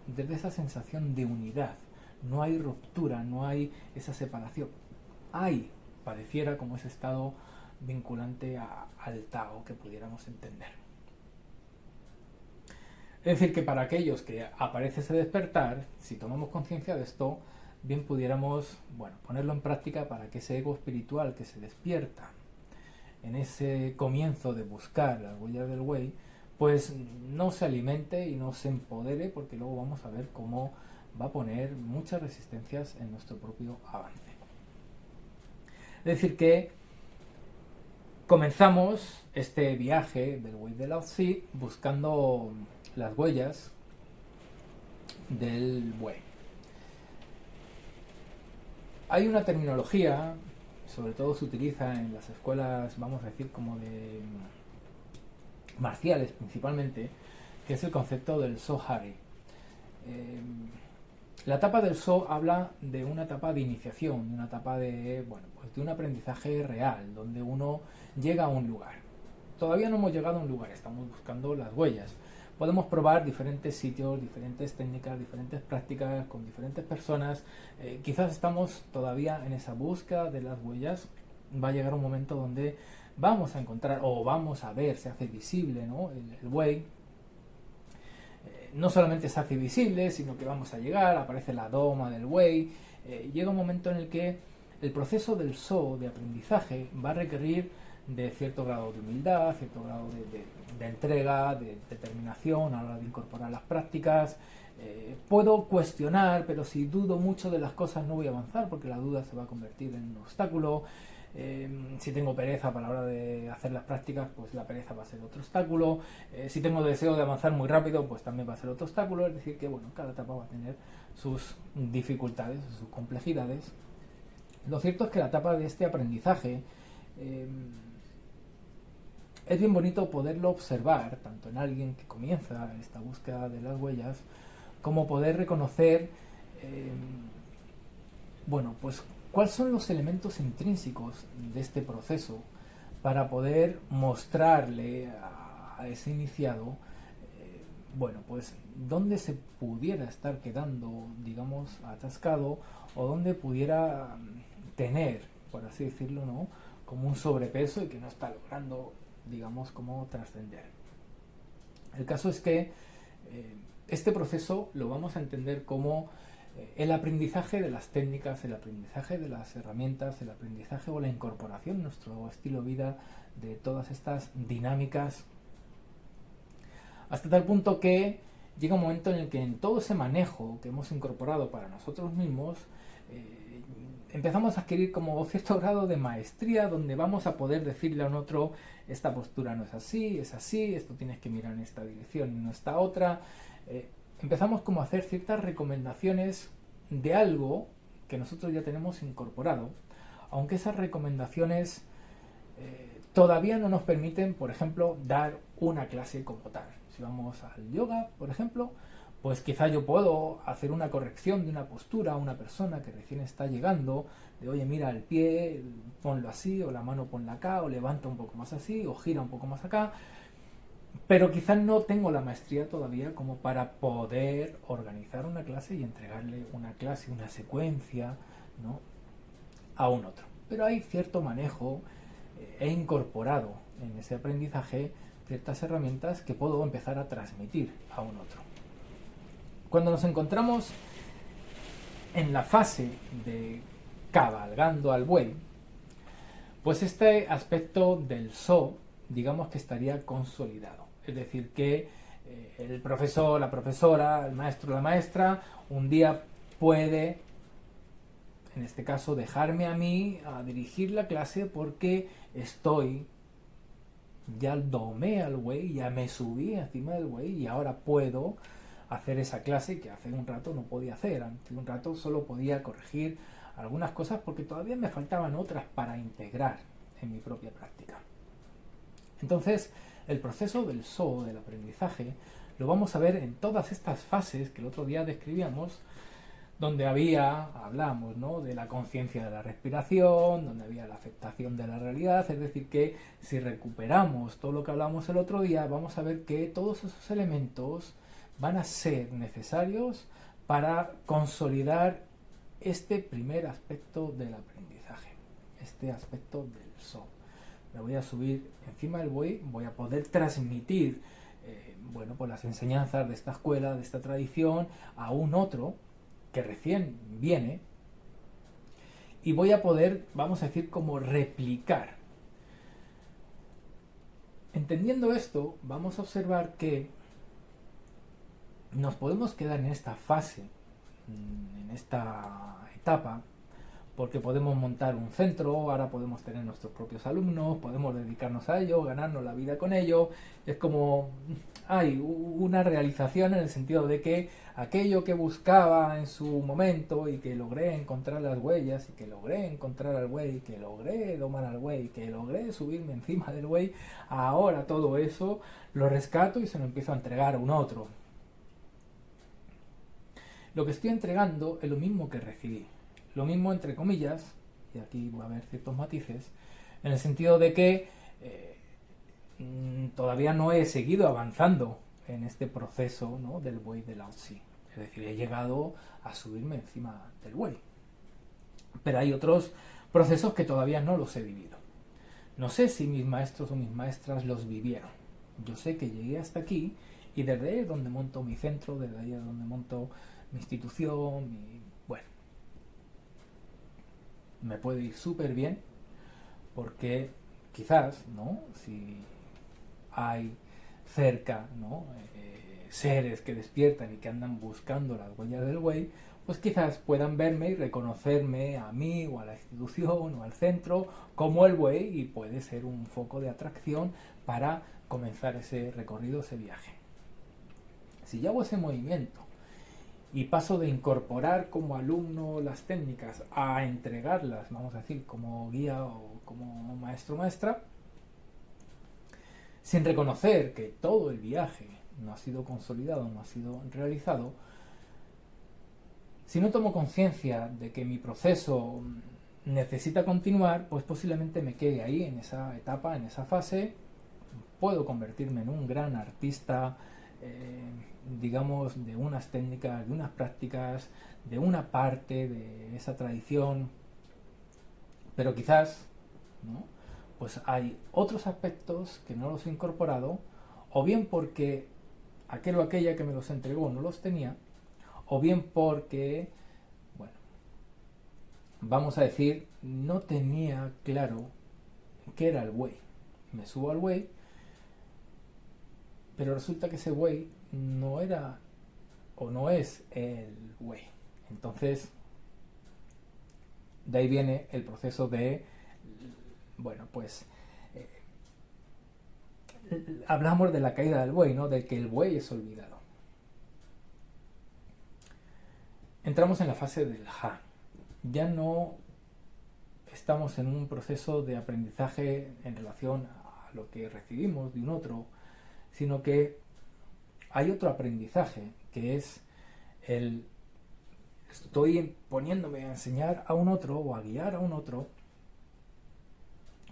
[SPEAKER 1] desde esa sensación de unidad. No hay ruptura, no hay esa separación. Hay, pareciera, como ese estado vinculante al Tao que pudiéramos entender. Es decir, que para aquellos que aparece ese despertar, si tomamos conciencia de esto, bien pudiéramos, ponerlo en práctica para que ese ego espiritual que se despierta en ese comienzo de buscar las huellas del buey, pues no se alimente y no se empodere, porque luego vamos a ver cómo va a poner muchas resistencias en nuestro propio avance. Es decir, que comenzamos este viaje del buey de Lao Tzu buscando las huellas del buey. Hay una terminología, sobre todo se utiliza en las escuelas, vamos a decir, como de marciales principalmente, que es el concepto del So-Hari. La etapa del So habla de una etapa de iniciación, de una etapa de, de un aprendizaje real, donde uno llega a un lugar. todavía no hemos llegado a un lugar, estamos buscando las huellas. Podemos probar diferentes sitios, diferentes técnicas, diferentes prácticas con diferentes personas. Quizás estamos todavía en esa búsqueda de las huellas. Va a llegar un momento donde vamos a encontrar o vamos a ver, se hace visible, ¿no?, el buey. No solamente se hace visible, sino que vamos a llegar, aparece la doma del buey. Llega un momento en el que el proceso del SO, de aprendizaje, va a requerir de cierto grado de humildad, cierto grado de entrega, de determinación a la hora de incorporar las prácticas. Puedo cuestionar, pero si dudo mucho de las cosas no voy a avanzar, porque la duda se va a convertir en un obstáculo. Si tengo pereza para la hora de hacer las prácticas, pues la pereza va a ser otro obstáculo. Si tengo deseo de avanzar muy rápido, pues también va a ser otro obstáculo. Es decir, que bueno, cada etapa va a tener sus dificultades, sus complejidades. Lo cierto es que la etapa de este aprendizaje es bien bonito poderlo observar, tanto en alguien que comienza esta búsqueda de las huellas, como poder reconocer, bueno, pues cuáles son los elementos intrínsecos de este proceso para poder mostrarle a ese iniciado, bueno, pues dónde se pudiera estar quedando, digamos, atascado, o dónde pudiera tener, por así decirlo, ¿no?, como un sobrepeso y que no está logrando, digamos, como trascender. El caso es que este proceso lo vamos a entender como el aprendizaje de las técnicas, el aprendizaje de las herramientas, el aprendizaje o la incorporación en nuestro estilo de vida de todas estas dinámicas, hasta tal punto que llega un momento en el que en todo ese manejo que hemos incorporado para nosotros mismos, empezamos a adquirir como cierto grado de maestría, donde vamos a poder decirle a un otro: esta postura no es así, es así, esto tienes que mirar en esta dirección y no esta otra. Empezamos como a hacer ciertas recomendaciones de algo que nosotros ya tenemos incorporado, aunque esas recomendaciones todavía no nos permiten, por ejemplo, dar una clase como tal. Si vamos al yoga, por ejemplo, pues quizá yo puedo hacer una corrección de una postura a una persona que recién está llegando, de oye, mira el pie, ponlo así, o la mano ponla acá, o levanta un poco más así, o gira un poco más acá. Pero quizás no tengo la maestría todavía como para poder organizar una clase y entregarle una clase, una secuencia, ¿no?, a un otro. Pero hay cierto manejo, he incorporado en ese aprendizaje ciertas herramientas que puedo empezar a transmitir a un otro. Cuando nos encontramos en la fase de cabalgando al buey, pues este aspecto del SO, digamos que estaría consolidado. Es decir, que el profesor, la profesora, el maestro, la maestra, un día puede, en este caso, dejarme a mí a dirigir la clase porque ya domé al buey, ya me subí encima del buey y ahora puedo hacer esa clase que hace un rato no podía hacer. Hace un rato solo podía corregir algunas cosas porque todavía me faltaban otras para integrar en mi propia práctica. Entonces, el proceso del SO, del aprendizaje, lo vamos a ver en todas estas fases que el otro día describíamos, donde hablamos, ¿no?, de la conciencia de la respiración, donde había la aceptación de la realidad. Es decir, que si recuperamos todo lo que hablamos el otro día, vamos a ver que todos esos elementos van a ser necesarios para consolidar este primer aspecto del aprendizaje, este aspecto del SO. Me voy a subir encima del buey, voy a poder transmitir bueno, pues las enseñanzas de esta escuela, de esta tradición, a un otro que recién viene, y voy a poder, vamos a decir, como replicar. Entendiendo esto, vamos a observar que nos podemos quedar en esta fase, en esta etapa, porque podemos montar un centro, ahora podemos tener nuestros propios alumnos, podemos dedicarnos a ello, ganarnos la vida con ello. Es como hay una realización en el sentido de que aquello que buscaba en su momento y que logré encontrar las huellas y que logré encontrar al buey, y que logré domar al buey, y que logré subirme encima del buey, ahora todo eso lo rescato y se lo empiezo a entregar a un otro. Lo que estoy entregando es lo mismo que recibí. Lo mismo entre comillas, y aquí va a haber ciertos matices, en el sentido de que todavía no he seguido avanzando en este proceso, ¿no?, del Wei de Laozi. Es decir, he llegado a subirme encima del Wei. Pero hay otros procesos que todavía no los he vivido. No sé si mis maestros o mis maestras los vivieron. Yo sé que llegué hasta aquí y desde ahí es donde monto mi centro, desde ahí es donde monto mi institución, bueno, me puede ir súper bien porque quizás, ¿no?, si hay cerca, ¿no?, seres que despiertan y que andan buscando las huellas del Wei, pues quizás puedan verme y reconocerme a mí o a la institución o al centro como el Wei, y puede ser un foco de atracción para comenzar ese recorrido, ese viaje. Si yo hago ese movimiento y paso de incorporar como alumno las técnicas a entregarlas, vamos a decir, como guía o como maestro o maestra, sin reconocer que todo el viaje no ha sido consolidado, no ha sido realizado, si no tomo conciencia de que mi proceso necesita continuar, pues posiblemente me quede ahí, en esa etapa, en esa fase. Puedo convertirme en un gran artista, digamos, de unas técnicas, de unas prácticas, de una parte de esa tradición, pero quizás, ¿no?, pues hay otros aspectos que no los he incorporado, o bien porque aquel o aquella que me los entregó no los tenía, o bien porque, bueno, vamos a decir, no tenía claro qué era el Wei. Me subo al Wei, pero resulta que ese Wei no era o no es el Wei. Entonces, de ahí viene el proceso de, bueno, pues hablamos de la caída del Wei, ¿no?, de que el Wei es olvidado. Entramos en la fase del Ha. Ya no estamos en un proceso de aprendizaje en relación a lo que recibimos de un otro, sino que hay otro aprendizaje, que es el estoy poniéndome a enseñar a un otro o a guiar a un otro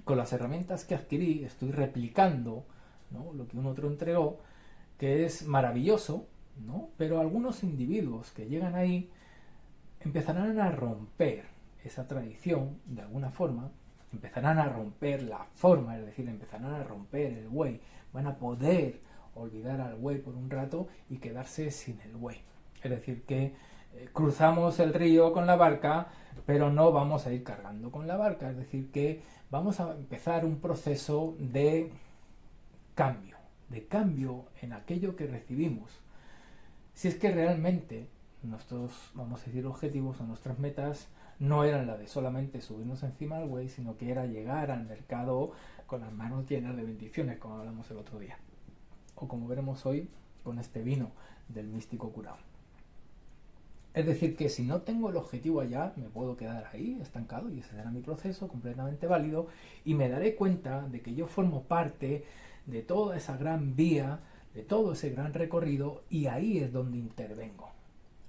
[SPEAKER 1] con las herramientas que adquirí, estoy replicando, ¿no?, lo que un otro entregó, que es maravilloso, ¿no?, pero algunos individuos que llegan ahí empezarán a romper esa tradición de alguna forma, empezarán a romper la forma, es decir, empezarán a romper el Wei, van a poder olvidar al Wei por un rato y quedarse sin el Wei. Es decir, que cruzamos el río con la barca, pero no vamos a ir cargando con la barca, es decir, que vamos a empezar un proceso de cambio en aquello que recibimos. Si es que realmente nuestros, vamos a decir, objetivos o nuestras metas no eran la de solamente subirnos encima del Wei, sino que era llegar al mercado con las manos llenas de bendiciones, como hablamos el otro día, o como veremos hoy con este vino del místico curado. Es decir, que si no tengo el objetivo allá, me puedo quedar ahí estancado, y ese será mi proceso completamente válido, y me daré cuenta de que yo formo parte de toda esa gran vía, de todo ese gran recorrido, y ahí es donde intervengo.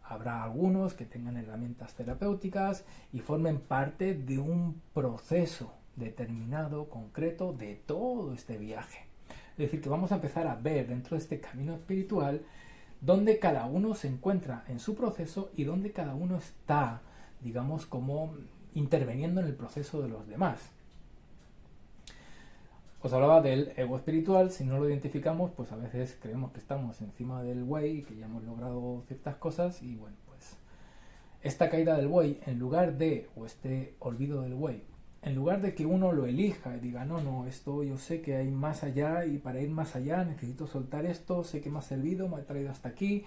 [SPEAKER 1] Habrá algunos que tengan herramientas terapéuticas y formen parte de un proceso determinado, concreto, de todo este viaje. Es decir, que vamos a empezar a ver dentro de este camino espiritual donde cada uno se encuentra en su proceso y donde cada uno está, digamos, como interviniendo en el proceso de los demás. Os hablaba del ego espiritual. Si no lo identificamos, pues a veces creemos que estamos encima del Wei y que ya hemos logrado ciertas cosas, y bueno, pues esta caída del Wei, en lugar de, o este olvido del Wei, en lugar de que uno lo elija y diga, no, esto yo sé que hay más allá, y para ir más allá necesito soltar esto, sé que me ha servido, me ha traído hasta aquí,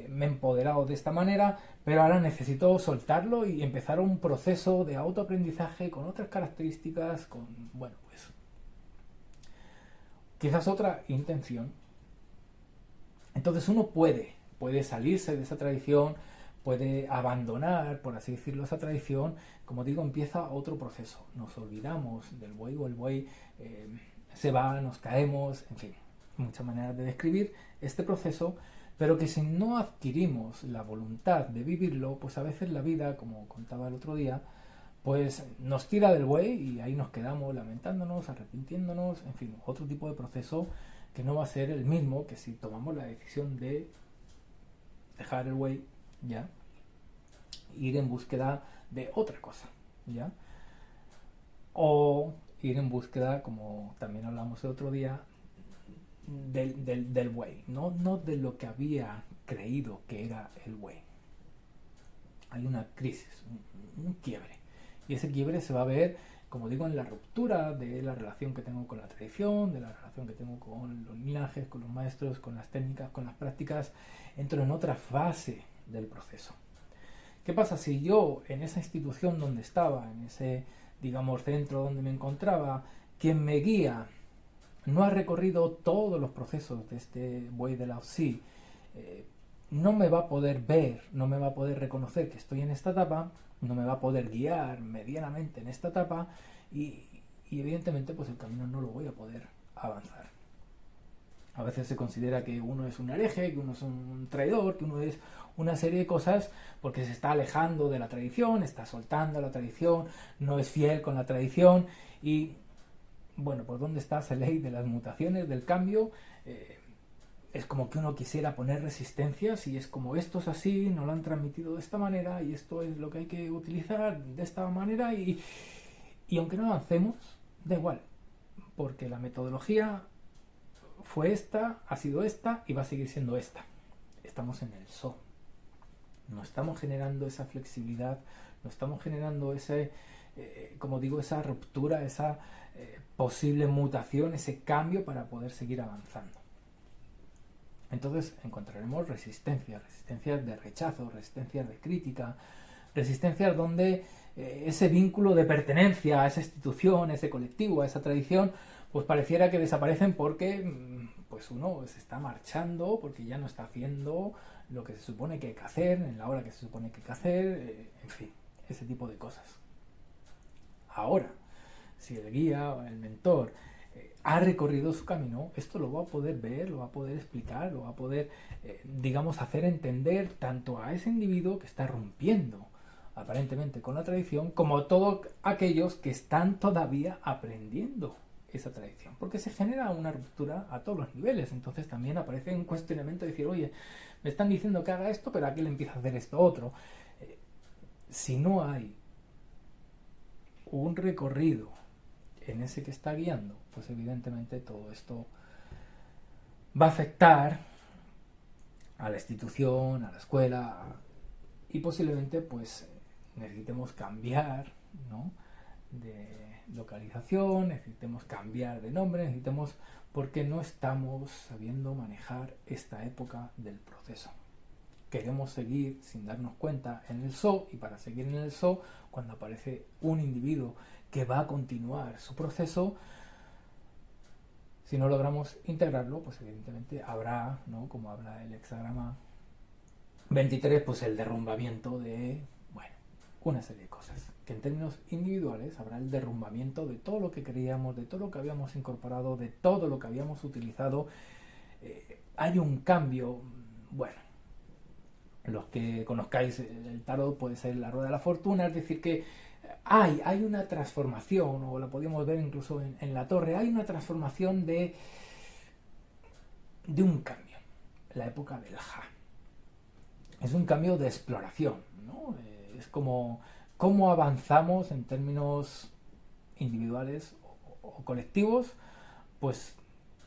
[SPEAKER 1] me he empoderado de esta manera, pero ahora necesito soltarlo y empezar un proceso de autoaprendizaje con otras características, con, bueno, pues quizás otra intención. Entonces uno puede salirse de esa tradición, puede abandonar, por así decirlo, esa tradición. Como digo, empieza otro proceso. Nos olvidamos del Wei, o el Wei se va, nos caemos, en fin, muchas maneras de describir este proceso, pero que si no adquirimos la voluntad de vivirlo, pues a veces la vida, como contaba el otro día, pues nos tira del buey y ahí nos quedamos lamentándonos, arrepintiéndonos, en fin, otro tipo de proceso que no va a ser el mismo que si tomamos la decisión de dejar el buey, ya, ir en búsqueda de otra cosa, ya, o ir en búsqueda, como también hablamos el otro día, del buey, no de lo que había creído que era el buey. Hay una crisis, un quiebre. Y ese quiebre se va a ver, como digo, en la ruptura de la relación que tengo con la tradición, de la relación que tengo con los linajes, con los maestros, con las técnicas, con las prácticas. Entro en otra fase del proceso. ¿Qué pasa si yo, en esa institución donde estaba, en ese, digamos, centro donde me encontraba, quien me guía no ha recorrido todos los procesos de este buey de Lao Tzu, no me va a poder ver, no me va a poder reconocer que estoy en esta etapa, no me va a poder guiar medianamente en esta etapa y evidentemente pues el camino no lo voy a poder avanzar. A veces se considera que uno es un hereje, que uno es un traidor, que uno es una serie de cosas porque se está alejando de la tradición, está soltando la tradición, no es fiel con la tradición y bueno, pues ¿dónde está esa ley de las mutaciones, del cambio? Es como que uno quisiera poner resistencias y es como esto es así, nos lo han transmitido de esta manera y esto es lo que hay que utilizar de esta manera y aunque no avancemos, da igual, porque la metodología fue esta, ha sido esta y va a seguir siendo esta. Estamos en el So. No estamos generando esa flexibilidad, no estamos generando ese, como digo, esa ruptura, esa posible mutación, ese cambio para poder seguir avanzando. Entonces encontraremos resistencias de rechazo, resistencias de crítica, resistencias donde ese vínculo de pertenencia a esa institución, a ese colectivo, a esa tradición, pues pareciera que desaparecen porque pues uno se está marchando, porque ya no está haciendo lo que se supone que hay que hacer, en la hora que se supone que hay que hacer, en fin, ese tipo de cosas. Ahora, si el guía o el mentor ha recorrido su camino, esto lo va a poder ver, lo va a poder explicar, lo va a poder, digamos, hacer entender tanto a ese individuo que está rompiendo aparentemente con la tradición, como a todos aquellos que están todavía aprendiendo esa tradición, porque se genera una ruptura a todos los niveles. Entonces también aparece un cuestionamiento de decir, oye, me están diciendo que haga esto, pero aquí le empieza a hacer esto otro. Si no hay un recorrido en ese que está guiando, pues evidentemente todo esto va a afectar a la institución, a la escuela y posiblemente pues necesitemos cambiar, ¿no?, de localización, necesitemos cambiar de nombre, necesitemos, porque no estamos sabiendo manejar esta época del proceso. Queremos seguir sin darnos cuenta en el So, y para seguir en el So, cuando aparece un individuo que va a continuar su proceso, si no logramos integrarlo, pues evidentemente habrá, ¿no?, como habla el hexagrama 23, pues el derrumbamiento de, bueno, una serie de cosas. Que en términos individuales habrá el derrumbamiento de todo lo que creíamos, de todo lo que habíamos incorporado, de todo lo que habíamos utilizado. Hay un cambio, bueno, los que conozcáis el tarot puede ser la rueda de la fortuna, es decir que hay una transformación, o la podemos ver incluso en la torre, hay una transformación de un cambio, la época del Ja. Es un cambio de exploración, ¿no? Es como cómo avanzamos en términos individuales o colectivos, pues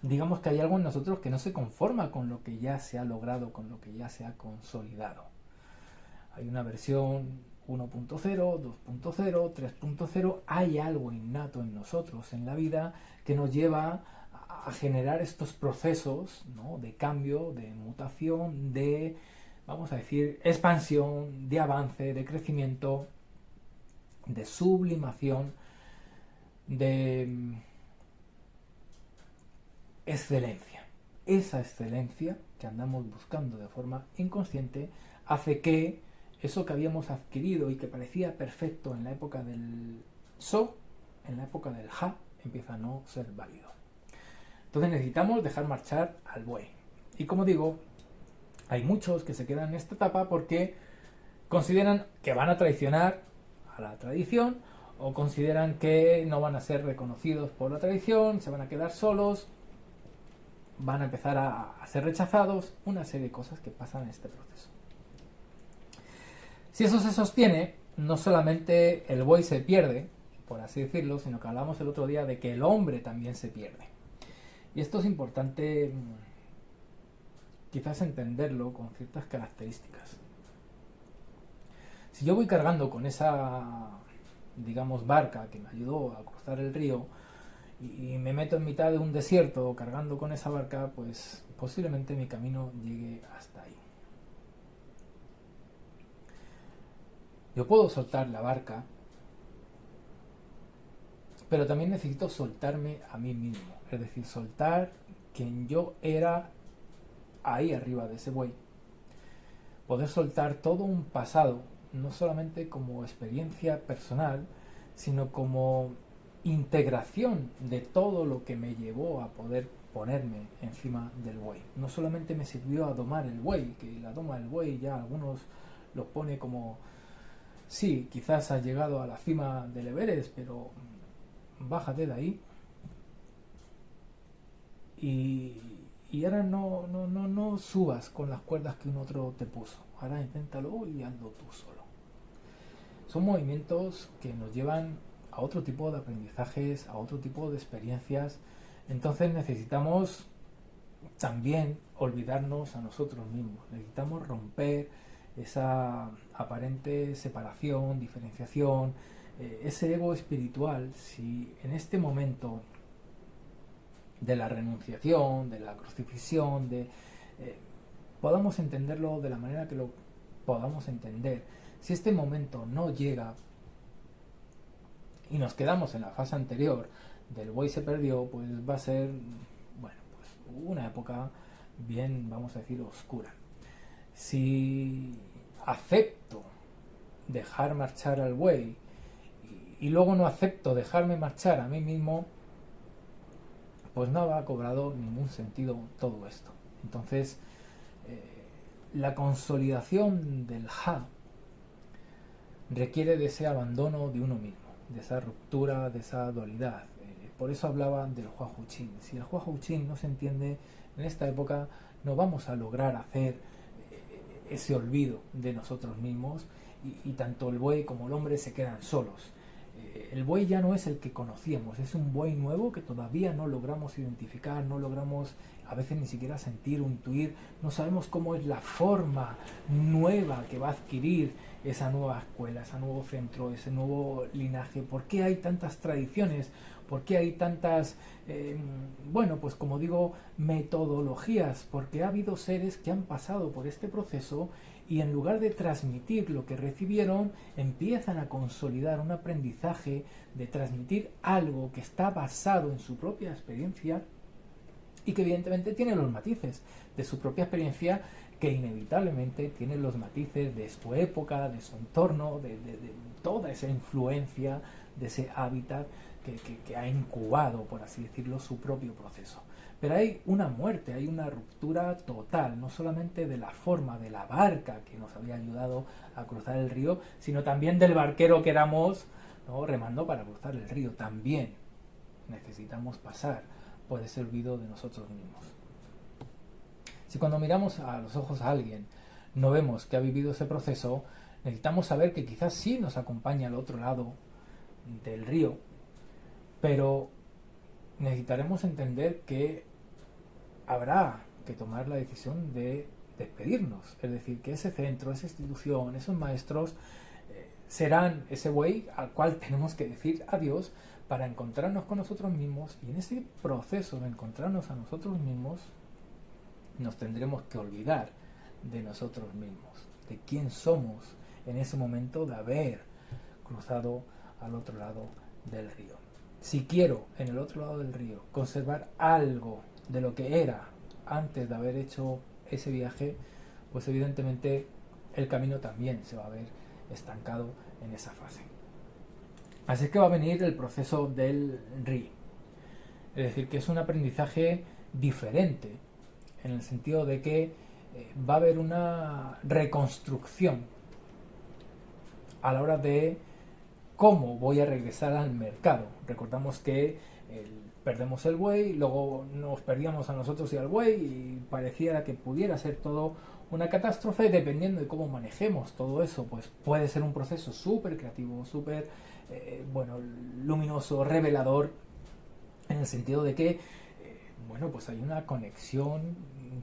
[SPEAKER 1] digamos que hay algo en nosotros que no se conforma con lo que ya se ha logrado, con lo que ya se ha consolidado. Hay una versión 1.0, 2.0, 3.0, hay algo innato en nosotros, en la vida, que nos lleva a generar estos procesos, ¿no?, de cambio, de mutación, de, vamos a decir, expansión, de avance, de crecimiento, de sublimación, de excelencia. Esa excelencia que andamos buscando de forma inconsciente hace que eso que habíamos adquirido y que parecía perfecto en la época del So, en la época del Ja, empieza a no ser válido. Entonces necesitamos dejar marchar al buey. Y como digo, hay muchos que se quedan en esta etapa porque consideran que van a traicionar a la tradición, o consideran que no van a ser reconocidos por la tradición, se van a quedar solos, van a empezar a ser rechazados, una serie de cosas que pasan en este proceso. Si eso se sostiene, no solamente el buey se pierde, por así decirlo, sino que hablamos el otro día de que el hombre también se pierde. Y esto es importante quizás entenderlo con ciertas características. Si yo voy cargando con esa, digamos, barca que me ayudó a cruzar el río y me meto en mitad de un desierto cargando con esa barca, pues posiblemente mi camino llegue hasta ahí. Yo puedo soltar la barca, pero también necesito soltarme a mí mismo, es decir, soltar quien yo era ahí arriba de ese buey. Poder soltar todo un pasado, no solamente como experiencia personal, sino como integración de todo lo que me llevó a poder ponerme encima del buey. No solamente me sirvió a domar el buey, que la doma del buey ya algunos lo pone como, sí, quizás has llegado a la cima del Everest, pero bájate de ahí y ahora no subas con las cuerdas que un otro te puso. Ahora inténtalo y hazlo tú solo. Son movimientos que nos llevan a otro tipo de aprendizajes, a otro tipo de experiencias. Entonces necesitamos también olvidarnos a nosotros mismos. Necesitamos romper esa aparente separación, diferenciación, ese ego espiritual. Si en este momento de la renunciación, de la crucifixión, podamos entenderlo de la manera que lo podamos entender, si este momento no llega y nos quedamos en la fase anterior del buey se perdió, pues va a ser, bueno, pues una época bien, vamos a decir, oscura. Si acepto dejar marchar al buey y luego no acepto dejarme marchar a mí mismo, pues no ha cobrado ningún sentido todo esto. Entonces, la consolidación del Ha requiere de ese abandono de uno mismo, de esa ruptura, de esa dualidad. Por eso hablaban del Hua Hu Chin. Si el Hua Hu Chin no se entiende en esta época, no vamos a lograr hacer ese olvido de nosotros mismos y tanto el buey como el hombre se quedan solos. El buey ya no es el que conocíamos, es un buey nuevo que todavía no logramos identificar, no logramos a veces ni siquiera sentir o intuir, no sabemos cómo es la forma nueva que va a adquirir esa nueva escuela, ese nuevo centro, ese nuevo linaje. ¿Por qué hay tantas tradiciones? ¿Por qué hay tantas, bueno, pues como digo, metodologías? Porque ha habido seres que han pasado por este proceso y en lugar de transmitir lo que recibieron, empiezan a consolidar un aprendizaje de transmitir algo que está basado en su propia experiencia y que evidentemente tiene los matices de su propia experiencia, que inevitablemente tiene los matices de su época, de su entorno, de toda esa influencia, de ese hábitat que ha incubado, por así decirlo, su propio proceso. Pero hay una muerte, hay una ruptura total, no solamente de la forma de la barca que nos había ayudado a cruzar el río, sino también del barquero que éramos, ¿no?, remando para cruzar el río. También necesitamos pasar por ese olvido de nosotros mismos. Si cuando miramos a los ojos a alguien no vemos que ha vivido ese proceso, necesitamos saber que quizás sí nos acompaña al otro lado del río, pero necesitaremos entender que habrá que tomar la decisión de despedirnos. Es decir, que ese centro, esa institución, esos maestros serán ese buey al cual tenemos que decir adiós para encontrarnos con nosotros mismos, y en ese proceso de encontrarnos a nosotros mismos nos tendremos que olvidar de nosotros mismos, de quién somos en ese momento de haber cruzado al otro lado del río. Si quiero en el otro lado del río conservar algo de lo que era antes de haber hecho ese viaje, pues evidentemente el camino también se va a ver estancado en esa fase. Así que va a venir el proceso del río. Es decir, que es un aprendizaje diferente, en el sentido de que va a haber una reconstrucción a la hora de ¿cómo voy a regresar al mercado? Recordamos que perdemos el buey, luego nos perdíamos a nosotros y al buey y pareciera que pudiera ser todo una catástrofe. Dependiendo de cómo manejemos todo eso, pues puede ser un proceso súper creativo, súper luminoso, revelador, en el sentido de que pues hay una conexión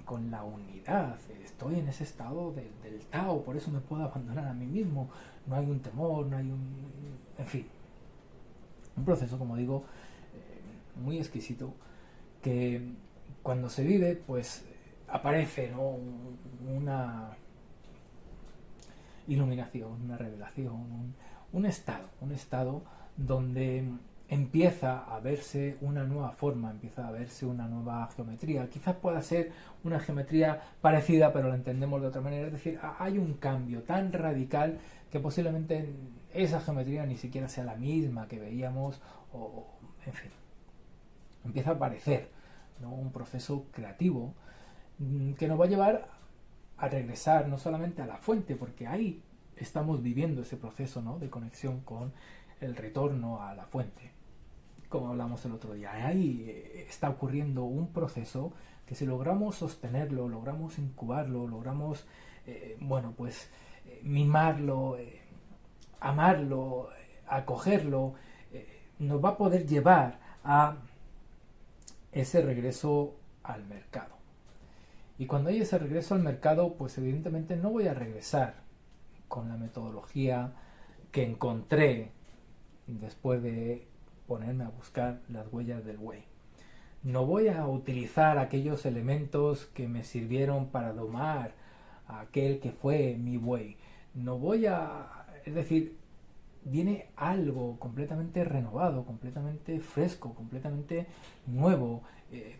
[SPEAKER 1] con la unidad. Estoy en ese estado del Tao, por eso me puedo abandonar a mí mismo. No hay un temor, no hay en fin, un proceso, como digo, muy exquisito, que cuando se vive, pues aparece, ¿no?, una iluminación, una revelación, un estado donde empieza a verse una nueva forma, empieza a verse una nueva geometría. Quizás pueda ser una geometría parecida, pero la entendemos de otra manera. Es decir, hay un cambio tan radical que posiblemente esa geometría ni siquiera sea la misma que veíamos, en fin, empieza a aparecer, ¿no?, un proceso creativo que nos va a llevar a regresar no solamente a la fuente, porque ahí estamos viviendo ese proceso, ¿no?, de conexión con el retorno a la fuente, como hablamos el otro día. Ahí está ocurriendo un proceso que, si logramos sostenerlo, logramos incubarlo, logramos mimarlo, amarlo, acogerlo, nos va a poder llevar a ese regreso al mercado. Y cuando hay ese regreso al mercado, pues evidentemente no voy a regresar con la metodología que encontré después de ponerme a buscar las huellas del buey. No voy a utilizar aquellos elementos que me sirvieron para domar a aquel que fue mi buey. Es decir, viene algo completamente renovado, completamente fresco, completamente nuevo,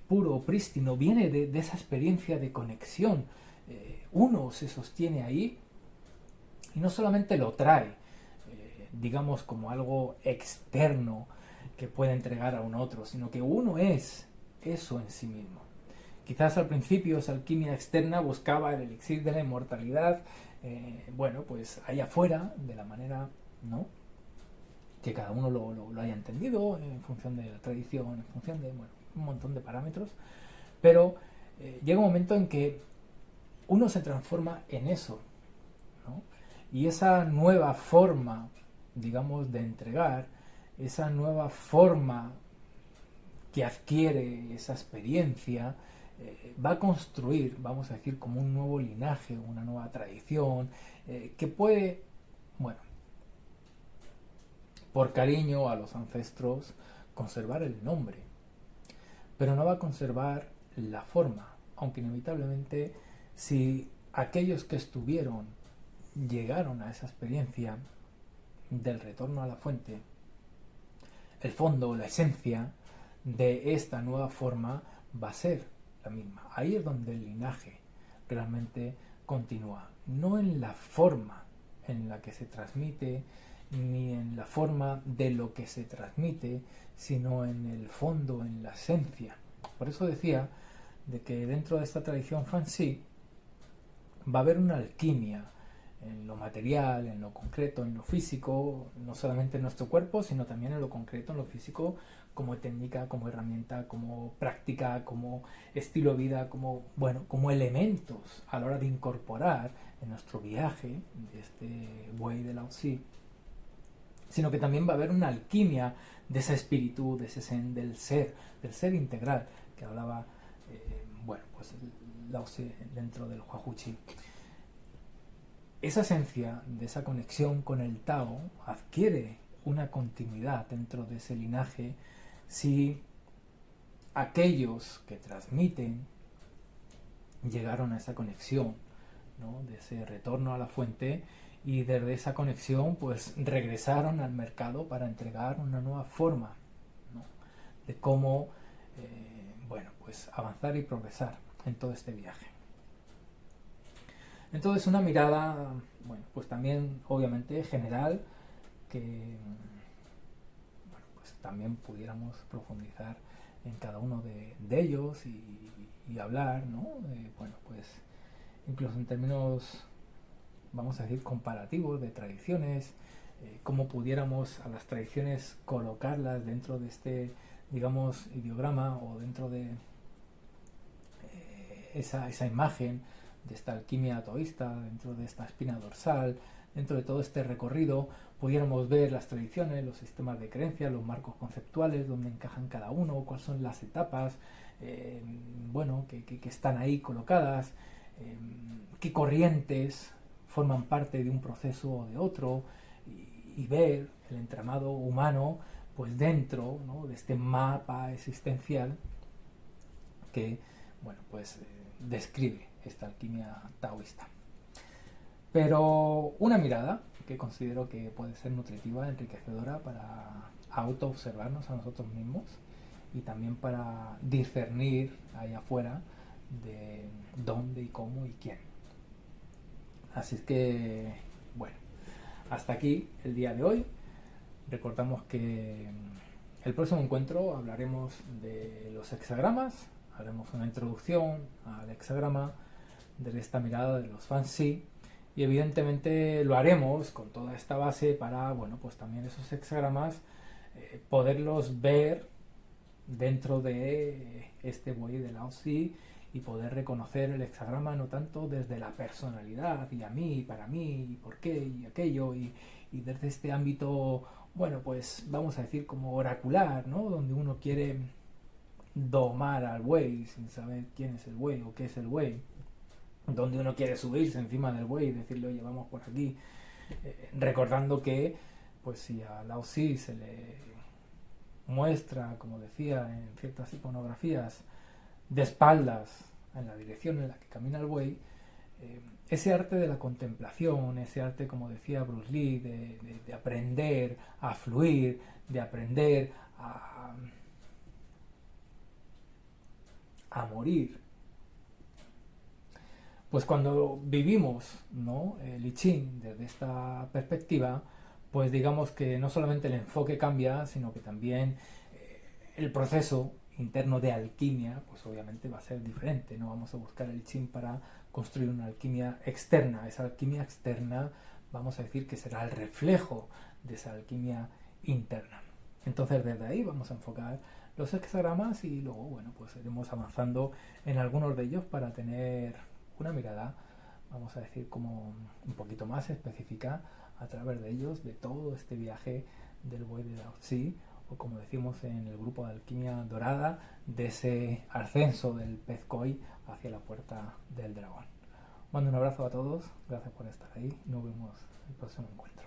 [SPEAKER 1] puro, prístino. Viene de esa experiencia de conexión. Uno se sostiene ahí y no solamente lo trae, digamos, como algo externo que puede entregar a un otro, sino que uno es eso en sí mismo. Quizás al principio esa alquimia externa buscaba el elixir de la inmortalidad, pues allá afuera, de la manera, ¿no?, que cada uno lo haya entendido, en función de la tradición, en función de un montón de parámetros. Pero llega un momento en que uno se transforma en eso, ¿no? Y esa nueva forma, digamos, de entregar, esa nueva forma que adquiere esa experiencia, va a construir, vamos a decir, como un nuevo linaje, una nueva tradición, que puede, por cariño a los ancestros, conservar el nombre, pero no va a conservar la forma, aunque inevitablemente, si aquellos que estuvieron llegaron a esa experiencia del retorno a la fuente, el fondo, la esencia de esta nueva forma va a ser la misma. Ahí es donde el linaje realmente continúa, no en la forma en la que se transmite, ni en la forma de lo que se transmite, sino en el fondo, en la esencia. Por eso decía de que dentro de esta tradición Fanxi va a haber una alquimia en lo material, en lo concreto, en lo físico, no solamente en nuestro cuerpo, sino también en lo concreto, en lo físico, como técnica, como herramienta, como práctica, como estilo de vida, como elementos a la hora de incorporar en nuestro viaje de este buey de Lao Tzu, sino que también va a haber una alquimia de ese espíritu, de ese zen, del ser integral que hablaba Lao Tzu dentro del Huajuchi. Esa esencia de esa conexión con el Tao adquiere una continuidad dentro de ese linaje si aquellos que transmiten llegaron a esa conexión, ¿no?, de ese retorno a la fuente, y desde esa conexión pues regresaron al mercado para entregar una nueva forma, ¿no?, de cómo avanzar y progresar en todo este viaje. Entonces, una mirada, pues también obviamente general, que también pudiéramos profundizar en cada uno de ellos y hablar, ¿no?, incluso en términos, vamos a decir, comparativos de tradiciones, cómo pudiéramos a las tradiciones colocarlas dentro de este, digamos, ideograma o dentro de esa imagen de esta alquimia taoísta, dentro de esta espina dorsal, dentro de todo este recorrido, pudiéramos ver las tradiciones, los sistemas de creencias, los marcos conceptuales, dónde encajan cada uno, cuáles son las etapas, que están ahí colocadas, qué corrientes forman parte de un proceso o de otro, y ver el entramado humano pues dentro, ¿no?, de este mapa existencial que describe esta alquimia taoísta. Pero una mirada que considero que puede ser nutritiva, enriquecedora para autoobservarnos a nosotros mismos y también para discernir ahí afuera de dónde y cómo y quién. Así es que, bueno, hasta aquí el día de hoy. Recordamos que el próximo encuentro hablaremos de los hexagramas, haremos una introducción al hexagrama, de esta mirada de los fancy, y evidentemente lo haremos con toda esta base para, pues también esos hexagramas poderlos ver dentro de este buey de Lao Tzu y poder reconocer el hexagrama no tanto desde la personalidad y a mí, y para mí, y por qué, y aquello, y desde este ámbito, vamos a decir como oracular, ¿no?, donde uno quiere domar al buey sin saber quién es el buey o qué es el buey, donde uno quiere subirse encima del buey y decirle, oye, vamos por aquí, recordando que, pues si a Lao Tzu se le muestra, como decía en ciertas iconografías, de espaldas en la dirección en la que camina el buey, ese arte de la contemplación, ese arte, como decía Bruce Lee, de aprender a fluir, de aprender a morir. Pues cuando vivimos, ¿no?, el I Ching desde esta perspectiva, pues digamos que no solamente el enfoque cambia, sino que también el proceso interno de alquimia, pues obviamente va a ser diferente. No vamos a buscar el I Ching para construir una alquimia externa. Esa alquimia externa, vamos a decir que será el reflejo de esa alquimia interna. Entonces desde ahí vamos a enfocar los hexagramas y luego, pues iremos avanzando en algunos de ellos para tener una mirada, vamos a decir, como un poquito más específica a través de ellos, de todo este viaje del buey de Lao Tzu, o como decimos en el grupo de alquimia dorada, de ese ascenso del pez koi hacia la puerta del dragón. Mando un abrazo a todos, gracias por estar ahí, nos vemos en el próximo encuentro.